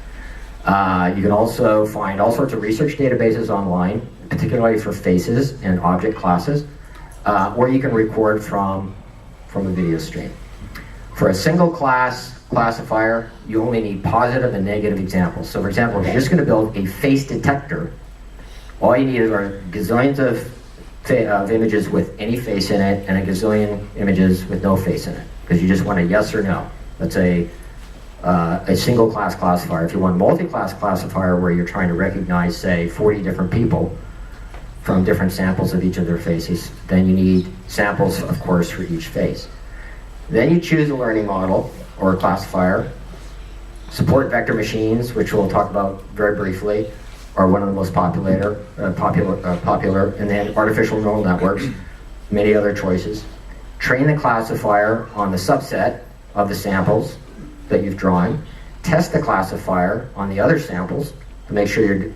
You can also find all sorts of research databases online, particularly for faces and object classes, or you can record from a video stream. For a single class classifier, you only need positive and negative examples. So for example, if you're just going to build a face detector, all you need are gazillions of images with any face in it and a gazillion images with no face in it, because you just want a yes or no. That's a single class classifier. If you want a multi-class classifier where you're trying to recognize, say, 40 different people from different samples of each of their faces, then you need samples, of course, for each face. Then you choose a learning model or a classifier. Support vector machines, which we'll talk about very briefly, are one of the most popular, and then artificial neural networks, many other choices. Train the classifier on the subset of the samples that you've drawn. Test the classifier on the other samples to make sure you're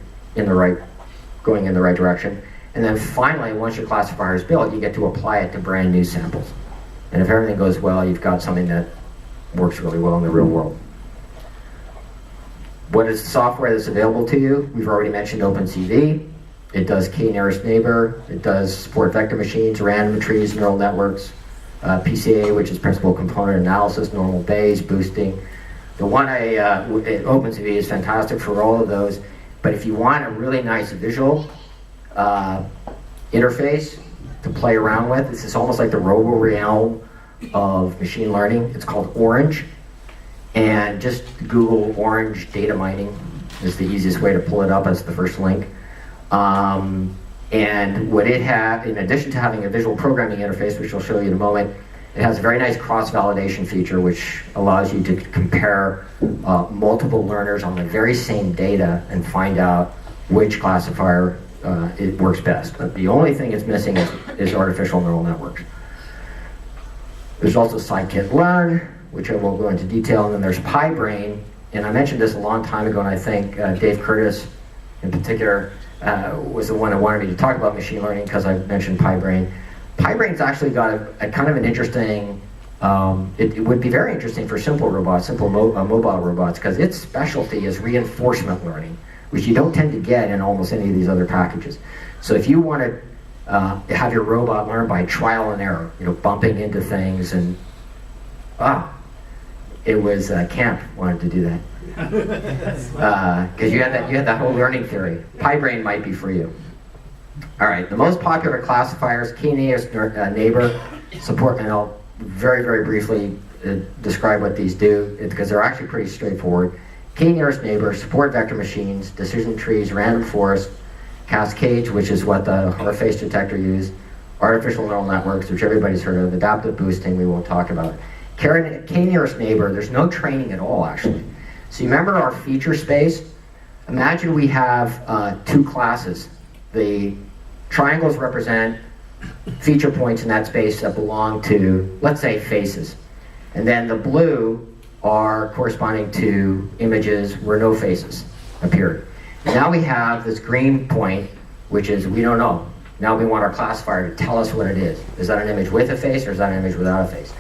going in the right direction. And then finally, once your classifier is built, you get to apply it to brand new samples. And if everything goes well, you've got something that works really well in the real world. What is the software that's available to you? We've already mentioned OpenCV. It does k-nearest neighbor. It does support vector machines, random trees, neural networks, PCA, which is principal component analysis, normal Bayes, boosting. The one OpenCV is fantastic for all of those. But if you want a really nice visual interface to play around with, this is almost like the robo-realm of machine learning. It's called Orange. And just Google Orange data mining is the easiest way to pull it up as the first link. And what it has, in addition to having a visual programming interface, which I'll show you in a moment, it has a very nice cross-validation feature which allows you to compare multiple learners on the very same data and find out which classifier it works best. But the only thing it's missing is artificial neural networks. There's also scikit-learn, which I won't go into detail, and then there's pyrBrain, and I mentioned this a long time ago, and I think Dave Curtis in particular was the one who wanted me to talk about machine learning because I mentioned pyrBrain. pyrBrain's actually got a kind of an interesting, it would be very interesting for simple robots, mobile robots, because its specialty is reinforcement learning, which you don't tend to get in almost any of these other packages. So if you want to have your robot learn by trial and error, bumping into things and, it was Camp wanted to do that. Because you had that whole learning theory. pyrBrain might be for you. All right, the most popular classifiers, k-nearest neighbor, support, and I'll very, very briefly describe what these do, because they're actually pretty straightforward. K-nearest neighbor, support vector machines, decision trees, random forest, cascades, which is what the Haar face detector used, artificial neural networks, which everybody's heard of, adaptive boosting, we won't talk about. K-nearest neighbor, there's no training at all, actually. So you remember our feature space? Imagine we have two classes. The triangles represent feature points in that space that belong to, let's say, faces. And then the blue are corresponding to images where no faces appeared. And now we have this green point, which is we don't know. Now we want our classifier to tell us what it is. Is that an image with a face or is that an image without a face?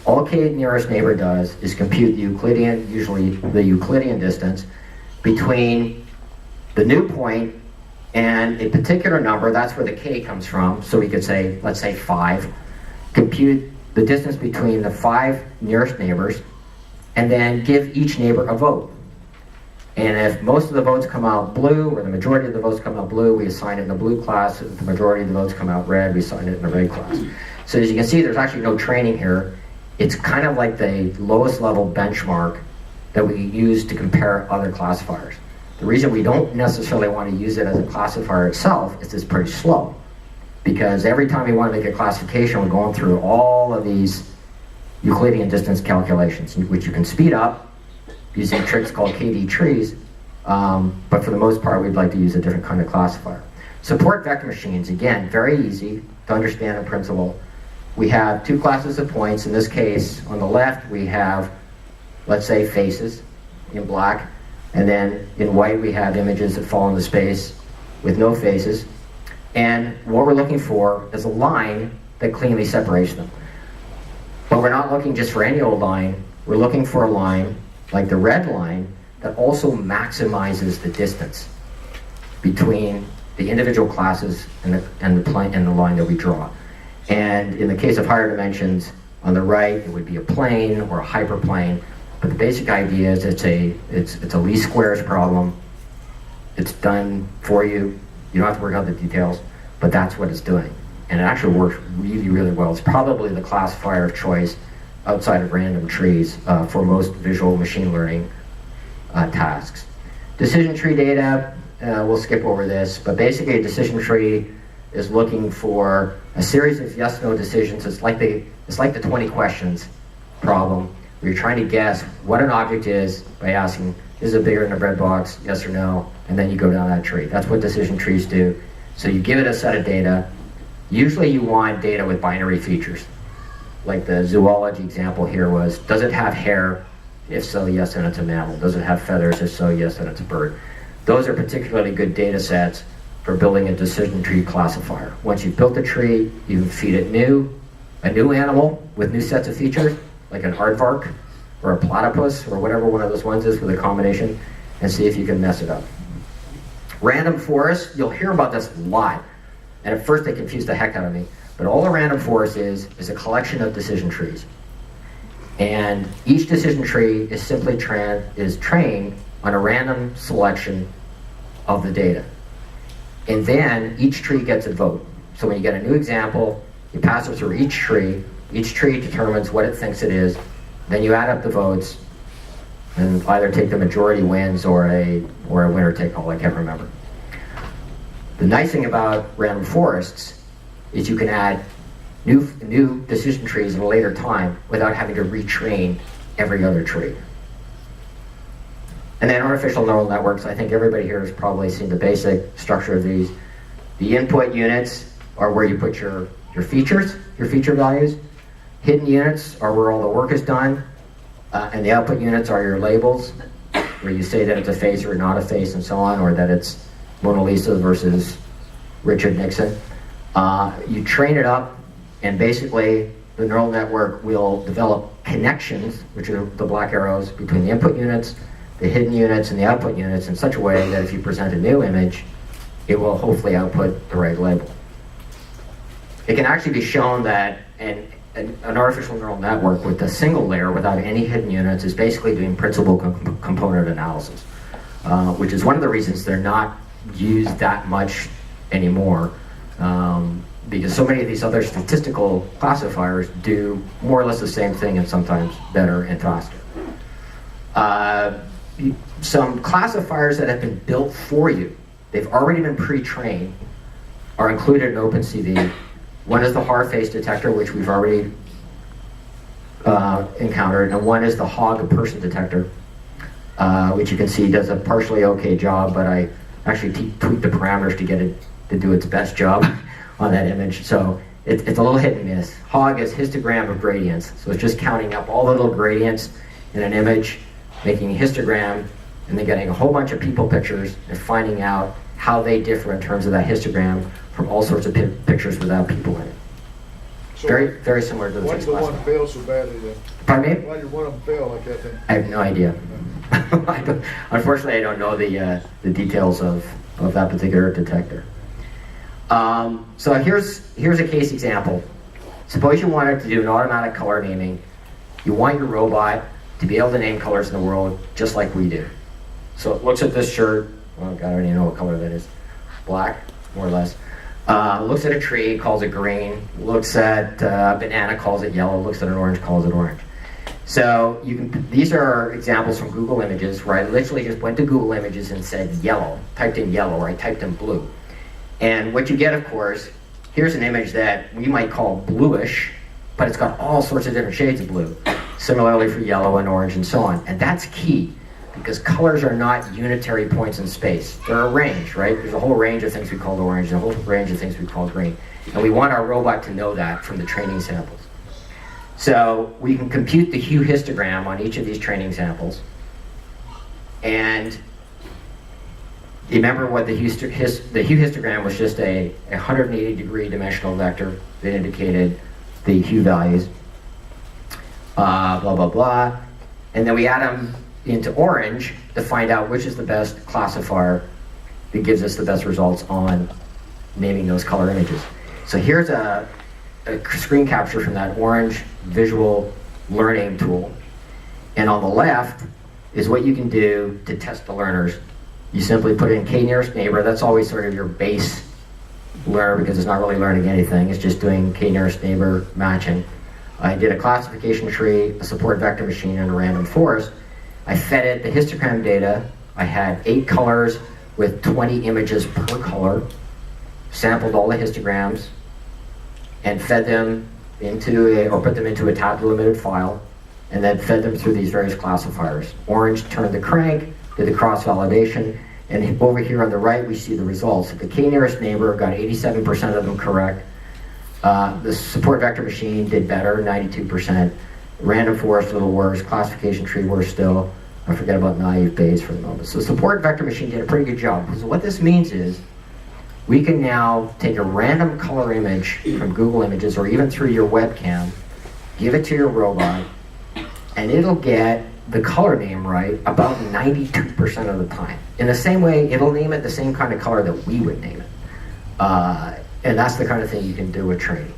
All k-nearest neighbor does is compute the Euclidean, usually the Euclidean distance, between the new point And a particular number, that's where the K comes from, so we could say, let's say 5, compute the distance between the 5 nearest neighbors, and then give each neighbor a vote. And if most of the votes come out blue, or the majority of the votes come out blue, we assign it in the blue class. If the majority of the votes come out red, we assign it in the red class. So as you can see, there's actually no training here. It's kind of like the lowest level benchmark that we use to compare other classifiers. The reason we don't necessarily want to use it as a classifier itself is it's pretty slow. Because every time we want to make a classification, we're going through all of these Euclidean distance calculations, which you can speed up using tricks called KD trees, but for the most part, we'd like to use a different kind of classifier. Support vector machines, again, very easy to understand in principle. We have 2 classes of points. In this case, on the left, we have, let's say, faces in black, and then in white, we have images that fall into space with no faces. And what we're looking for is a line that cleanly separates them. But we're not looking just for any old line. We're looking for a line like the red line that also maximizes the distance between the individual classes and the line that we draw. And in the case of higher dimensions, on the right it would be a plane or a hyperplane. But the basic idea is it's a least squares problem. It's done for you. You don't have to work out the details, but that's what it's doing. And it actually works really, really well. It's probably the classifier of choice outside of random trees for most visual machine learning tasks. Decision tree data, we'll skip over this, but basically a decision tree is looking for a series of yes-no decisions. It's like the 20 questions problem, where you're trying to guess what an object is by asking, is it bigger than a bread box, yes or no, and then you go down that tree. That's what decision trees do. So you give it a set of data. Usually you want data with binary features. Like the zoology example here was, does it have hair? If so, yes, then it's a mammal. Does it have feathers? If so, yes, then it's a bird. Those are particularly good data sets for building a decision tree classifier. Once you've built a tree, you feed it a new animal with new sets of features, like an aardvark or a platypus or whatever one of those ones is with a combination, and see if you can mess it up. Random forest, you'll hear about this a lot. And at first they confused the heck out of me. But all a random forest is a collection of decision trees. And each decision tree is simply trained on a random selection of the data. And then each tree gets a vote. So when you get a new example, you pass it through each tree determines what it thinks it is, then you add up the votes, and either take the majority wins or a winner take all, I can't remember. The nice thing about random forests is you can add new decision trees at a later time without having to retrain every other tree. And then artificial neural networks, I think everybody here has probably seen the basic structure of these. The input units are where you put your features, your feature values. Hidden units are where all the work is done. And the output units are your labels, where you say that it's a face or not a face and so on, or that it's Mona Lisa versus Richard Nixon. You train it up, and basically the neural network will develop connections, which are the black arrows, between the input units, the hidden units, and the output units in such a way that if you present a new image, it will hopefully output the right label. It can actually be shown that an artificial neural network with a single layer without any hidden units is basically doing principal component analysis, which is one of the reasons they're not used that much anymore, because so many of these other statistical classifiers do more or less the same thing and sometimes better and faster. Some classifiers that have been built for you, they've already been pre-trained, are included in OpenCV. One is the Haar face detector, which we've already encountered, and one is the hog person detector, which you can see does a partially okay job, but I actually tweaked the parameters to get it to do its best job on that image. So it's a little hit and miss. Hog is histogram of gradients, so it's just counting up all the little gradients in an image, making a histogram, and then getting a whole bunch of people pictures and finding out how they differ in terms of that histogram from all sorts of pictures without people in it. So Very, very similar to the why face did the one classifier. fail so badly then? Pardon me? Why did one of them fail like that then? I have no idea. Unfortunately, I don't know the details of that particular detector. So here's a case example. Suppose you wanted to do an automatic color naming. You want your robot to be able to name colors in the world just like we do. So it looks at this shirt. Oh God, I don't even know what color that is. Black, more or less. Looks at a tree, calls it green. Looks at a banana, calls it yellow. Looks at an orange, calls it orange. So these are examples from Google Images where I literally just went to Google Images and said yellow, typed in yellow, or I typed in blue. And what you get, of course, here's an image that we might call bluish, but it's got all sorts of different shades of blue. Similarly for yellow and orange and so on. And that's key, because colors are not unitary points in space. They're a range, right? There's a whole range of things we call orange, and a whole range of things we call green. And we want our robot to know that from the training samples. So we can compute the hue histogram on each of these training samples. And you remember what the hue histogram was? Just a 180-degree dimensional vector that indicated the hue values. Blah, blah, blah. And then we add them into orange to find out which is the best classifier that gives us the best results on naming those color images. So here's a screen capture from that orange visual learning tool. And on the left is what you can do to test the learners. You simply put in K nearest neighbor. That's always sort of your base learner, because it's not really learning anything. It's just doing K nearest neighbor matching. I did a classification tree, a support vector machine, and a random forest. I fed it the histogram data. I had 8 colors with 20 images per color, sampled all the histograms, and fed them or put them into a tablet limited file, and then fed them through these various classifiers. Orange turned the crank, did the cross validation, and over here on the right we see the results. The K nearest neighbor got 87% of them correct. The support vector machine did better, 92%. Random forest a little worse. Classification tree worse still. I forget about naive Bayes for the moment. So support vector machine did a pretty good job. So what this means is we can now take a random color image from Google Images or even through your webcam, give it to your robot, and it'll get the color name right about 92% of the time. In the same way, it'll name it the same kind of color that we would name it. And that's the kind of thing you can do with training.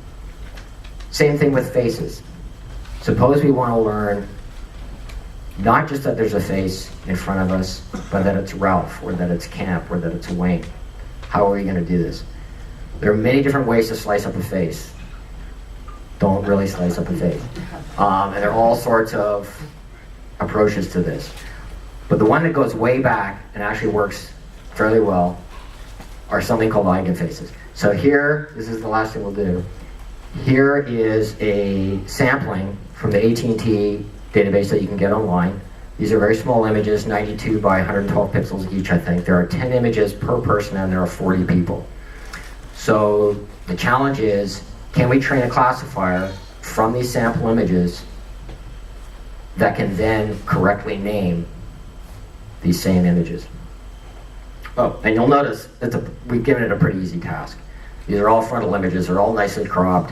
Same thing with faces. Suppose we want to learn not just that there's a face in front of us, but that it's Ralph, or that it's Camp, or that it's Wayne. How are we going to do this? There are many different ways to slice up a face. Don't really slice up a face. And there are all sorts of approaches to this. But the one that goes way back and actually works fairly well are something called eigenfaces. So here, this is the last thing we'll do. Here is a sampling from the AT&T database that you can get online. These are very small images, 92 by 112 pixels each, I think. There are 10 images per person, and there are 40 people. So the challenge is, can we train a classifier from these sample images that can then correctly name these same images? Oh, and you'll notice that we've given it a pretty easy task. These are all frontal images. They're all nicely cropped.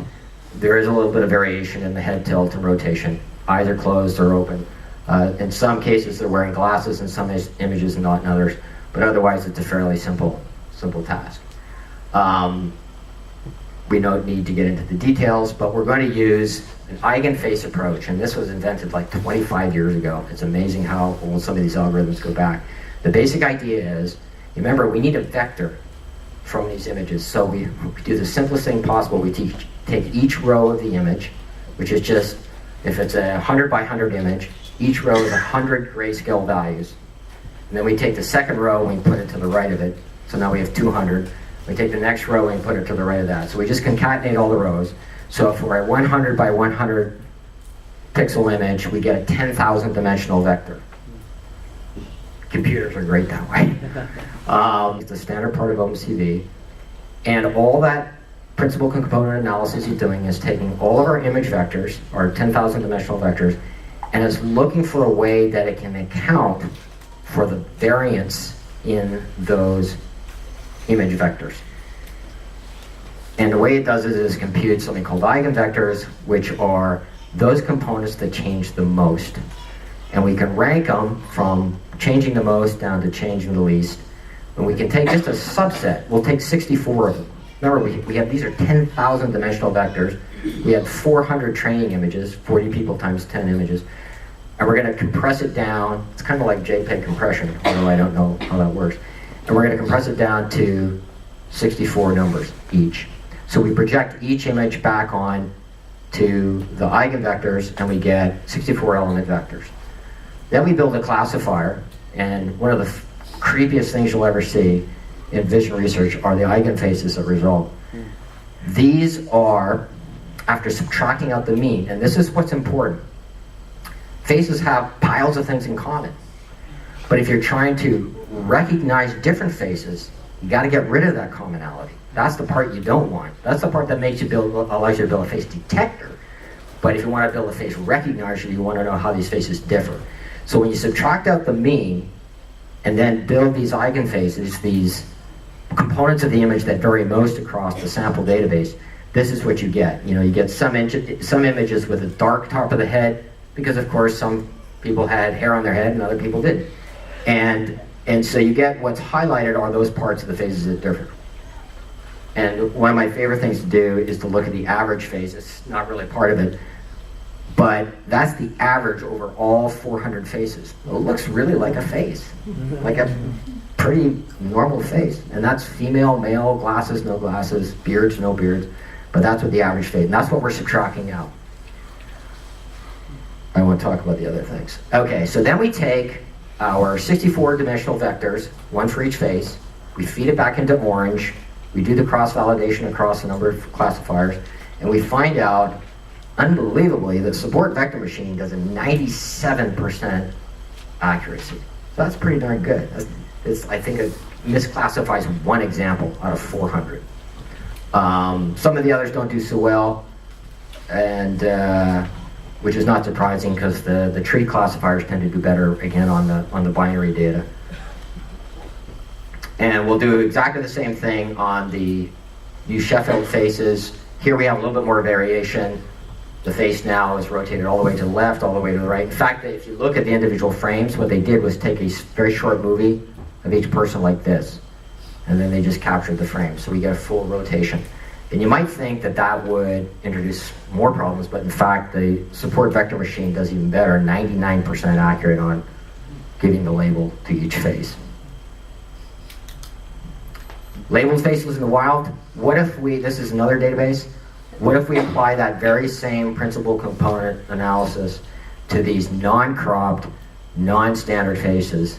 There is a little bit of variation in the head tilt and rotation. Eyes are closed or open. In some cases, they're wearing glasses. In some images, not in others. But otherwise, it's a fairly simple task. We don't need to get into the details, but we're going to use an eigenface approach. And this was invented like 25 years ago. It's amazing how old some of these algorithms go back. The basic idea is, remember, we need a vector from these images. So we do the simplest thing possible. We take each row of the image, which is just, if it's a 100 by 100 image, each row is 100 grayscale values. And then we take the second row and we put it to the right of it. So now we have 200. We take the next row and put it to the right of that. So we just concatenate all the rows. So if we're at 100 by 100 pixel image, we get a 10,000 dimensional vector. Computers are great that way. It's the standard part of OpenCV. And all that principal component analysis you're doing is taking all of our image vectors, our 10,000 dimensional vectors, and is looking for a way that it can account for the variance in those image vectors. And the way it does it is compute something called eigenvectors, which are those components that change the most. And we can rank them from changing the most down to changing the least. And we can take just a subset. We'll take 64 of them. Remember, we have, these are 10,000 dimensional vectors. We had 400 training images, 40 people times 10 images. And we're going to compress it down. It's kind of like JPEG compression, although I don't know how that works. And we're going to compress it down to 64 numbers each. So we project each image back on to the eigenvectors, and we get 64 element vectors. Then we build a classifier, and one of the creepiest things you'll ever see in vision research are the eigenfaces that result. These are, after subtracting out the mean, and this is what's important. Faces have piles of things in common. But if you're trying to recognize different faces, you got to get rid of that commonality. That's the part you don't want. That's the part that makes you allows you to build a face detector. But if you want to build a face recognizer, you want to know how these faces differ. So when you subtract out the mean and then build these eigenfaces, these components of the image that vary most across the sample database, this is what you get. You know, you get some images with a dark top of the head, because of course some people had hair on their head and other people didn't. And so you get what's highlighted are those parts of the faces that differ. And one of my favorite things to do is to look at the average face. It's not really part of it, but that's the average over all 400 faces. It looks really like a face, like a pretty normal face. And that's female, male, glasses, no glasses, beards, no beards. But that's what the average face, and that's what we're subtracting out. I won't talk about the other things. Okay, so then we take our 64 dimensional vectors, one for each face. We feed it back into orange. We do the cross-validation across a number of classifiers, and we find out, unbelievably, that support vector machine does a 97% accuracy. So that's pretty darn good. I think it misclassifies one example out of 400. Some of the others don't do so well, and which is not surprising because the tree classifiers tend to do better again on the binary data. And we'll do exactly the same thing on the U-Sheffield faces. Here we have a little bit more variation. The face now is rotated all the way to the left, all the way to the right. In fact, if you look at the individual frames, what they did was take a very short movie of each person like this, and then they just captured the frame. So we get a full rotation. And you might think that that would introduce more problems, but in fact, the support vector machine does even better, 99% accurate on giving the label to each face. Labeled faces in the wild, what if this is another database, what if we apply that very same principal component analysis to these non-cropped, non-standard faces?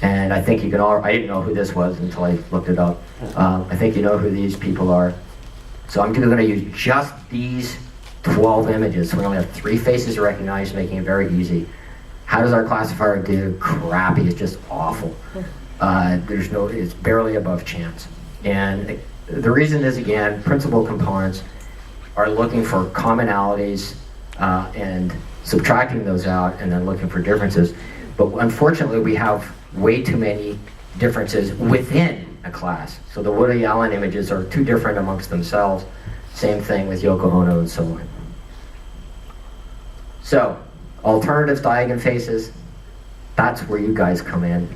And I think you can all, I didn't know who this was until I looked it up. I think you know who these people are. So I'm going to use just these 12 images. So we only have 3 faces recognized, making it very easy. How does our classifier do? Crappy, it's just awful. It's barely above chance. And the reason is, again, principal components are looking for commonalities and subtracting those out and then looking for differences. But unfortunately, we have way too many differences within a class. So the Woody Allen images are too different amongst themselves. Same thing with Yoko Ono and so on. So, alternatives to eigenfaces, that's where you guys come in.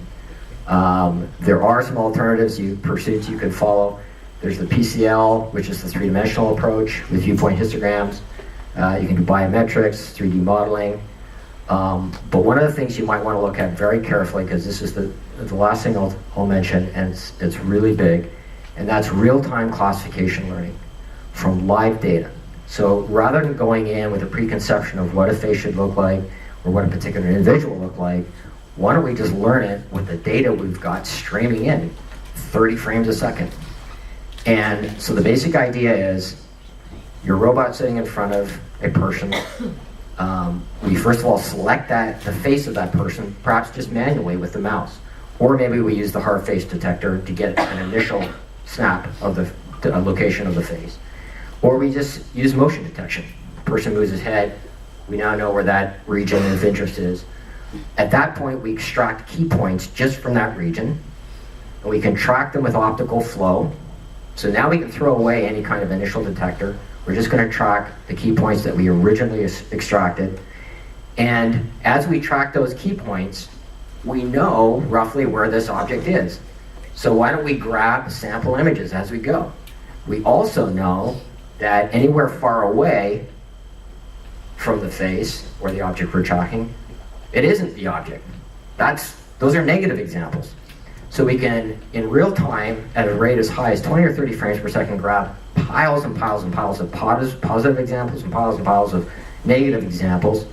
There are some alternatives, pursuits you can follow. There's the PCL, which is the three-dimensional approach with viewpoint histograms. You can do biometrics, 3D modeling. But one of the things you might want to look at very carefully, because this is the last thing I'll mention, and it's really big, and that's real-time classification learning from live data. So rather than going in with a preconception of what a face should look like or what a particular individual look like, why don't we just learn it with the data we've got streaming in, 30 frames a second. And so the basic idea is your robot sitting in front of a person. We first of all select the face of that person, perhaps just manually with the mouse. Or maybe we use the Haar face detector to get an initial snap of the location of the face. Or we just use motion detection. The person moves his head, we now know where that region of interest is. At that point, we extract key points just from that region, and we can track them with optical flow. So now we can throw away any kind of initial detector. We're just going to track the key points that we originally extracted, And as we track those key points, we know roughly where this object is. So why don't we grab sample images as we go? We also know that anywhere far away from the face or the object we're tracking, it isn't the object. Those are negative examples. So we can, in real time, at a rate as high as 20 or 30 frames per second, grab piles and piles and piles of positive examples and piles of negative examples,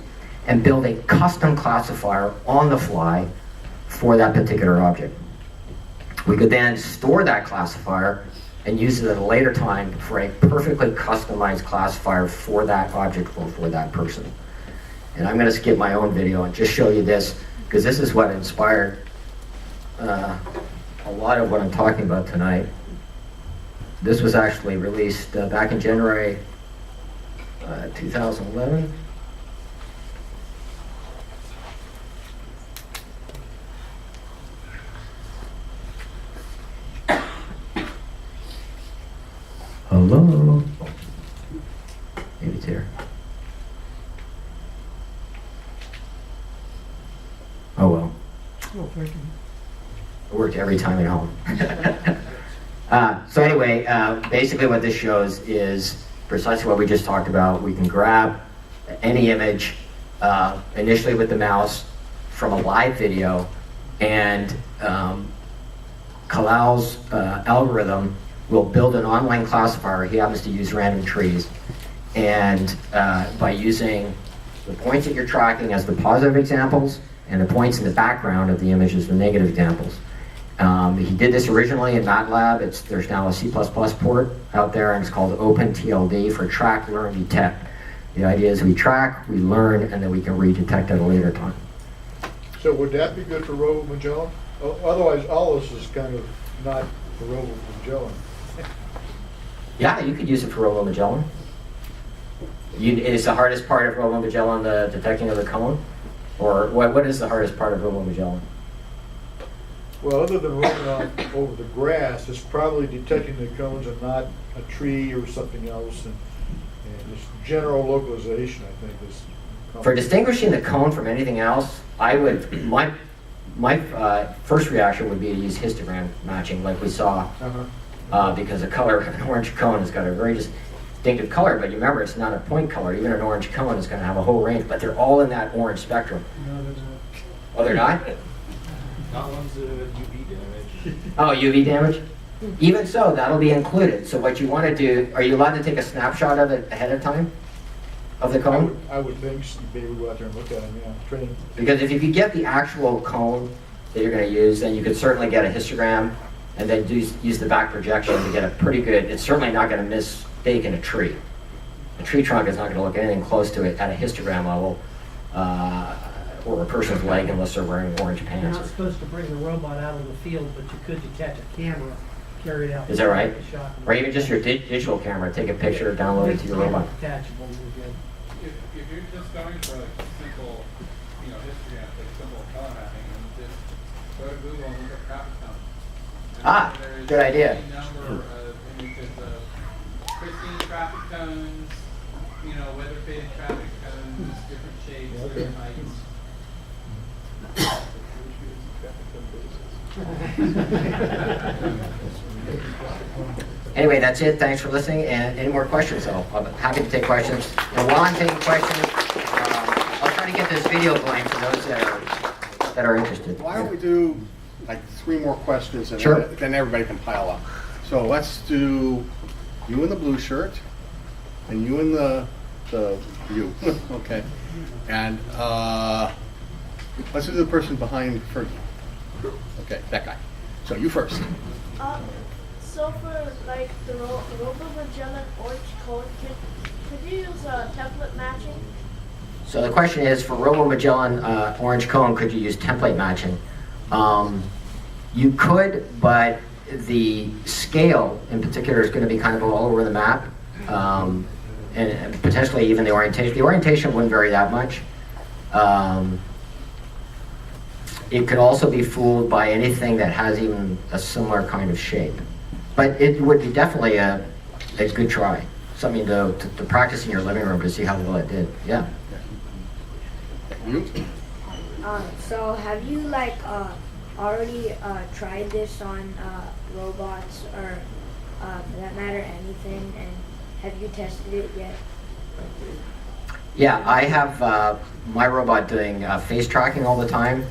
and build a custom classifier on the fly for that particular object. We could then store that classifier and use it at a later time for a perfectly customized classifier for that object or for that person. And I'm going to skip my own video and just show you this, because this is what inspired a lot of what I'm talking about tonight. This was actually released back in January 2011. Hello? Maybe it's here. Oh well. Oh, thank you. It worked every time at home. So anyway, basically what this shows is precisely what we just talked about. We can grab any image initially with the mouse from a live video, and Kalal's algorithm will build an online classifier. He happens to use random trees, and by using the points that you're tracking as the positive examples and the points in the background of the image as the negative examples. He did this originally in MATLAB. There's now a C++ port out there, and it's called OpenTLD for Track, Learn, Detect. The idea is we track, we learn, and then we can redetect at a later time. So would that be good for Robo Magellan? Otherwise, all this is kind of not for Robo Magellan. Yeah, you could use it for Robo Magellan. Is the hardest part of Robo Magellan the detecting of the cone? Or what is the hardest part of Robo Magellan? Well, other than running on over the grass, it's probably detecting the cones and not a tree or something else. And this general localization, I think, is... For distinguishing the cone from anything else, my first reaction would be to use histogram matching like we saw, because the color of an orange cone has got a very distinctive color, but you remember it's not a point color. Even an orange cone is going to have a whole range, but they're all in that orange spectrum. No, they're not. Oh, they're not? Not ones that have UV damage. Oh, UV damage? Even so, that'll be included. So what you want to do, are you allowed to take a snapshot of it ahead of time? Of the cone? I would think so. Maybe we'll go out there and look at them, yeah. Train. Because if you could get the actual cone that you're going to use, then you could certainly get a histogram and then use the back projection to get a pretty good, it's certainly not going to mistake in a tree. A tree trunk is not going to look anything close to it at a histogram level, or a person's leg unless they're wearing orange You're pants. not supposed to bring the robot out of the field, but you could detach a camera, carry it out. Is that right? take a shot. Or even just your digital camera, take a picture, download it to your robot. Detachable, we're good. If you're just going for like simple, histogram, like simple color mapping, and just go to Google and look at traffic cones. Ah, There's good idea. any number of images of pristine traffic cones, weather faded traffic cones, different shapes, different heights. Anyway, that's it. Thanks for listening. And any more questions? I'm happy to take questions. And while I'm taking questions, I'll try to get this video going for those that are interested. Why don't we do like 3 more questions and Sure. then everybody can pile up. So let's do you in the blue shirt and you in the you. Okay. And let's do the person behind Fergie. Okay, that guy. So you first. So for like the Robo Magellan orange cone, could you use template matching? So the question is, for Robo Magellan orange cone, could you use template matching? You could, but the scale in particular is going to be kind of all over the map, and potentially even the orientation. The orientation wouldn't vary that much. It could also be fooled by anything that has even a similar kind of shape. But it would be definitely a good try. Something to practice in your living room to see how well it did. Yeah. Mute. So have you like already tried this on robots or for that matter anything, and have you tested it yet? Yeah, I have my robot doing face tracking all the time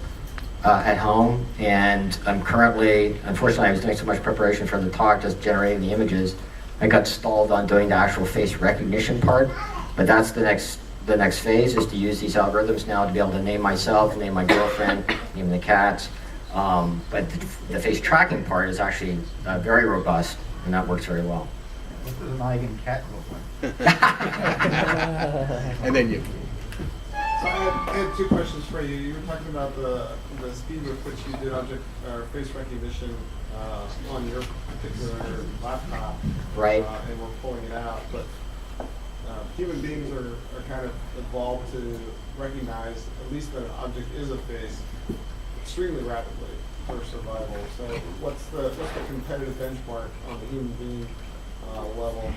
at home, and I'm currently, unfortunately I was doing so much preparation for the talk, just generating the images. I got stalled on doing the actual face recognition part, but that's the next phase, is to use these algorithms now to be able to name myself, name my girlfriend, name the cats. But the face tracking part is actually very robust, and that works very well. What does an eigen cat look like? And then you. So I had two questions for you. You were talking about the speed with which you did object or face recognition on your particular laptop. Right. And we're pulling it out. But human beings are kind of evolved to recognize at least that an object is a face extremely rapidly for survival. So what's the competitive benchmark on the human being level,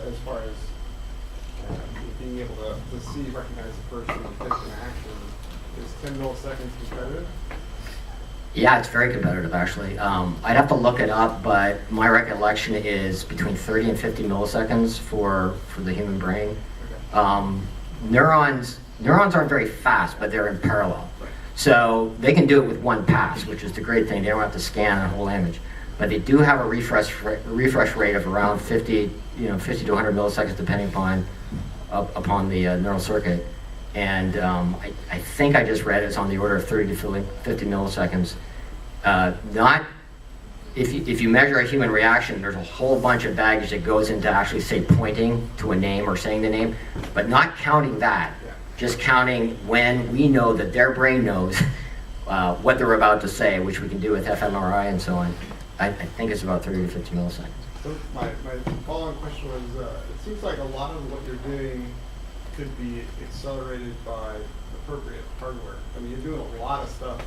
as far as being able to see, recognize the person and take an action? Is 10 milliseconds competitive? Yeah, it's very competitive actually. I'd have to look it up, but my recollection is between 30 and 50 milliseconds for the human brain. Okay. Neurons aren't very fast, but they're in parallel. So they can do it with one pass, which is the great thing. They don't have to scan a whole image. But they do have a refresh rate of around 50 to 100 milliseconds, depending upon the neural circuit. And I think I just read it's on the order of 30 to 50 milliseconds. If you measure a human reaction, there's a whole bunch of baggage that goes into actually, say, pointing to a name or saying the name, but not counting that. Just counting when we know that their brain knows what they're about to say, which we can do with fMRI and so on. I think it's about 30 to 50 milliseconds. So my follow-on question was, it seems like a lot of what you're doing could be accelerated by appropriate hardware. I mean, you're doing a lot of stuff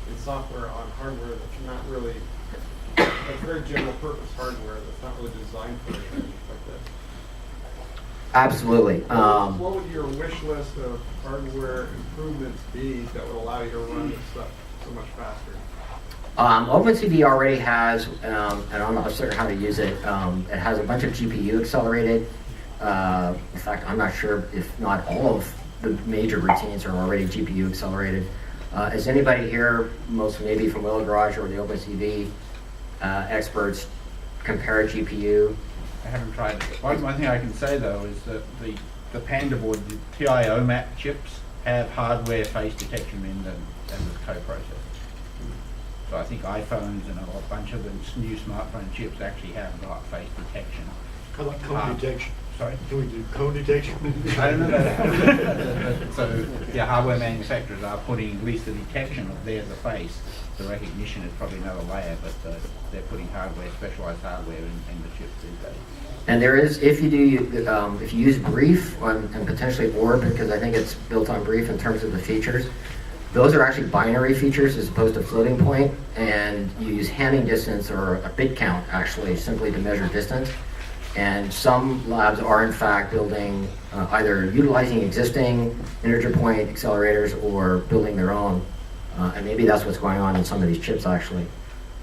in software on hardware that's not really, that's very general purpose hardware that's not really designed for anything like this. Absolutely. What would your wish list of hardware improvements be that would allow you to run this stuff so much faster? OpenCV already has, and I'm not certain how to use it, it has a bunch of GPU accelerated. In fact, I'm not sure if not all of the major routines are already GPU accelerated. Is anybody here, most maybe from Willow Garage or the OpenCV experts, compare a GPU? I haven't tried it. One thing I can say though is that the Panda board, the TIOMAP chips, have hardware face detection in them as a co-processor. So I think iPhones and a bunch of the new smartphone chips actually have got face detection. Code detection. Sorry? Can we do code detection? I don't know that. So yeah, hardware manufacturers are putting at least the detection of there's a face. The recognition is probably another layer, but they're putting hardware, specialized hardware in the chips these days. And there is, if you use Brief and potentially Orb, because I think it's built on Brief in terms of the features, those are actually binary features as opposed to floating point, and you use handing distance or a bit count actually simply to measure distance. And some labs are in fact building, either utilizing existing integer point accelerators or building their own. And maybe that's what's going on in some of these chips actually,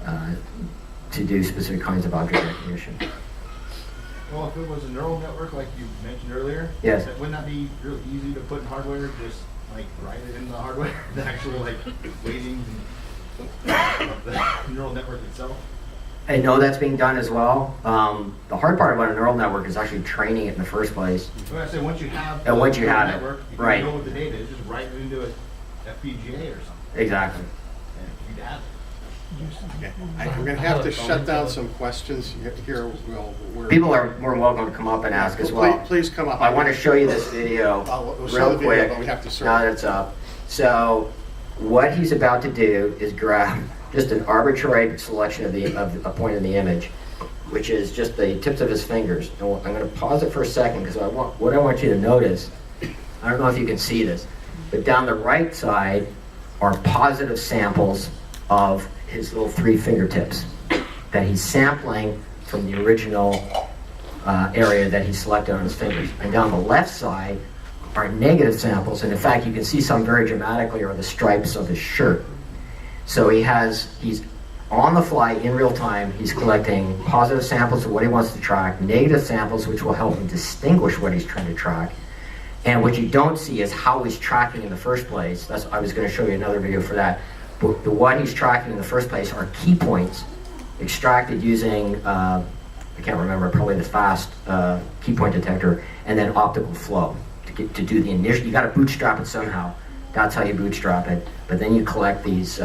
to do specific kinds of object recognition. Well, if it was a neural network like you mentioned earlier, yes, wouldn't that be real easy to put in hardware? Just like write it in the hardware, the actual like weightings of the neural network itself. I know that's being done as well. The hard part about a neural network is actually training it in the first place. When I say once you have and once you have network, it, you can right? go with the data, just write it into a FPGA or something. Exactly. And you'd have it. Okay. I'm going to have to shut down some questions here. People are more welcome to come up and ask as well. Please come up. I want to show you this video we'll show the real video, quick. but we have to Now that it's up. So what he's about to do is grab just an arbitrary selection of a point in the image, which is just the tips of his fingers. And I'm going to pause it for a second because what I want you to notice, I don't know if you can see this, but down the right side are positive samples of his little 3 fingertips that he's sampling from the original area that he selected on his fingers. And down the left side are negative samples, and in fact you can see some very dramatically are the stripes of his shirt. So he's on the fly in real time, he's collecting positive samples of what he wants to track, negative samples which will help him distinguish what he's trying to track, and what you don't see is how he's tracking in the first place. I was going to show you another video for that. But the what he's tracking in the first place are key points extracted using, I can't remember, probably the fast Keypoint detector, and then optical flow to do the initial. You got to bootstrap it somehow. That's how you bootstrap it. But then you collect these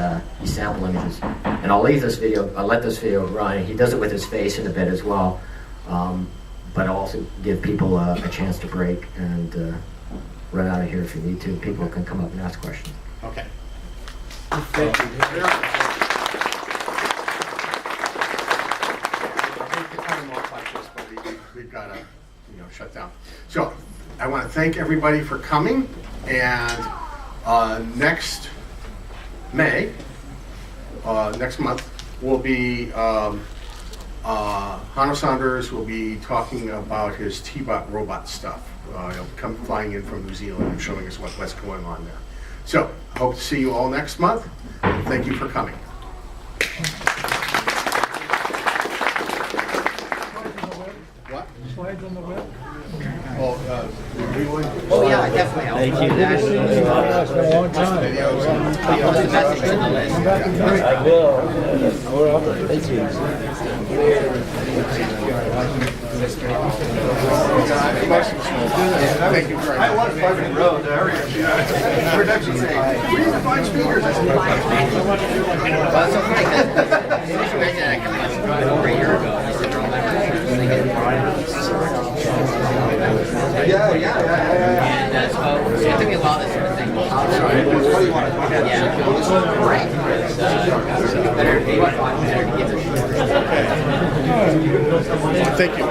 sample images. And I'll let this video run. He does it with his face in a bit as well. But I'll also give people a chance to break and run out of here if you need to. People can come up and ask questions. Okay. Thank you. We've got to, shut down. So I want to thank everybody for coming, and next month will be Hanno Saunders will be talking about his T-Bot robot stuff. He'll come flying in from New Zealand and showing us what's going on there. So I hope to see you all next month. Thank you for coming. What? Slides on the web? Oh yeah, definitely. Thank you. It's been a long time. I'll put the message in the list. I will. Thank you. Thank you very much. I was fucking road there. Production say, we need to find speakers. Well, it's so funny because I came over a year ago and I said, Yeah. and so it took me a while to sort of think, What do you want to talk about? yeah, right. Better to give it. Thank you.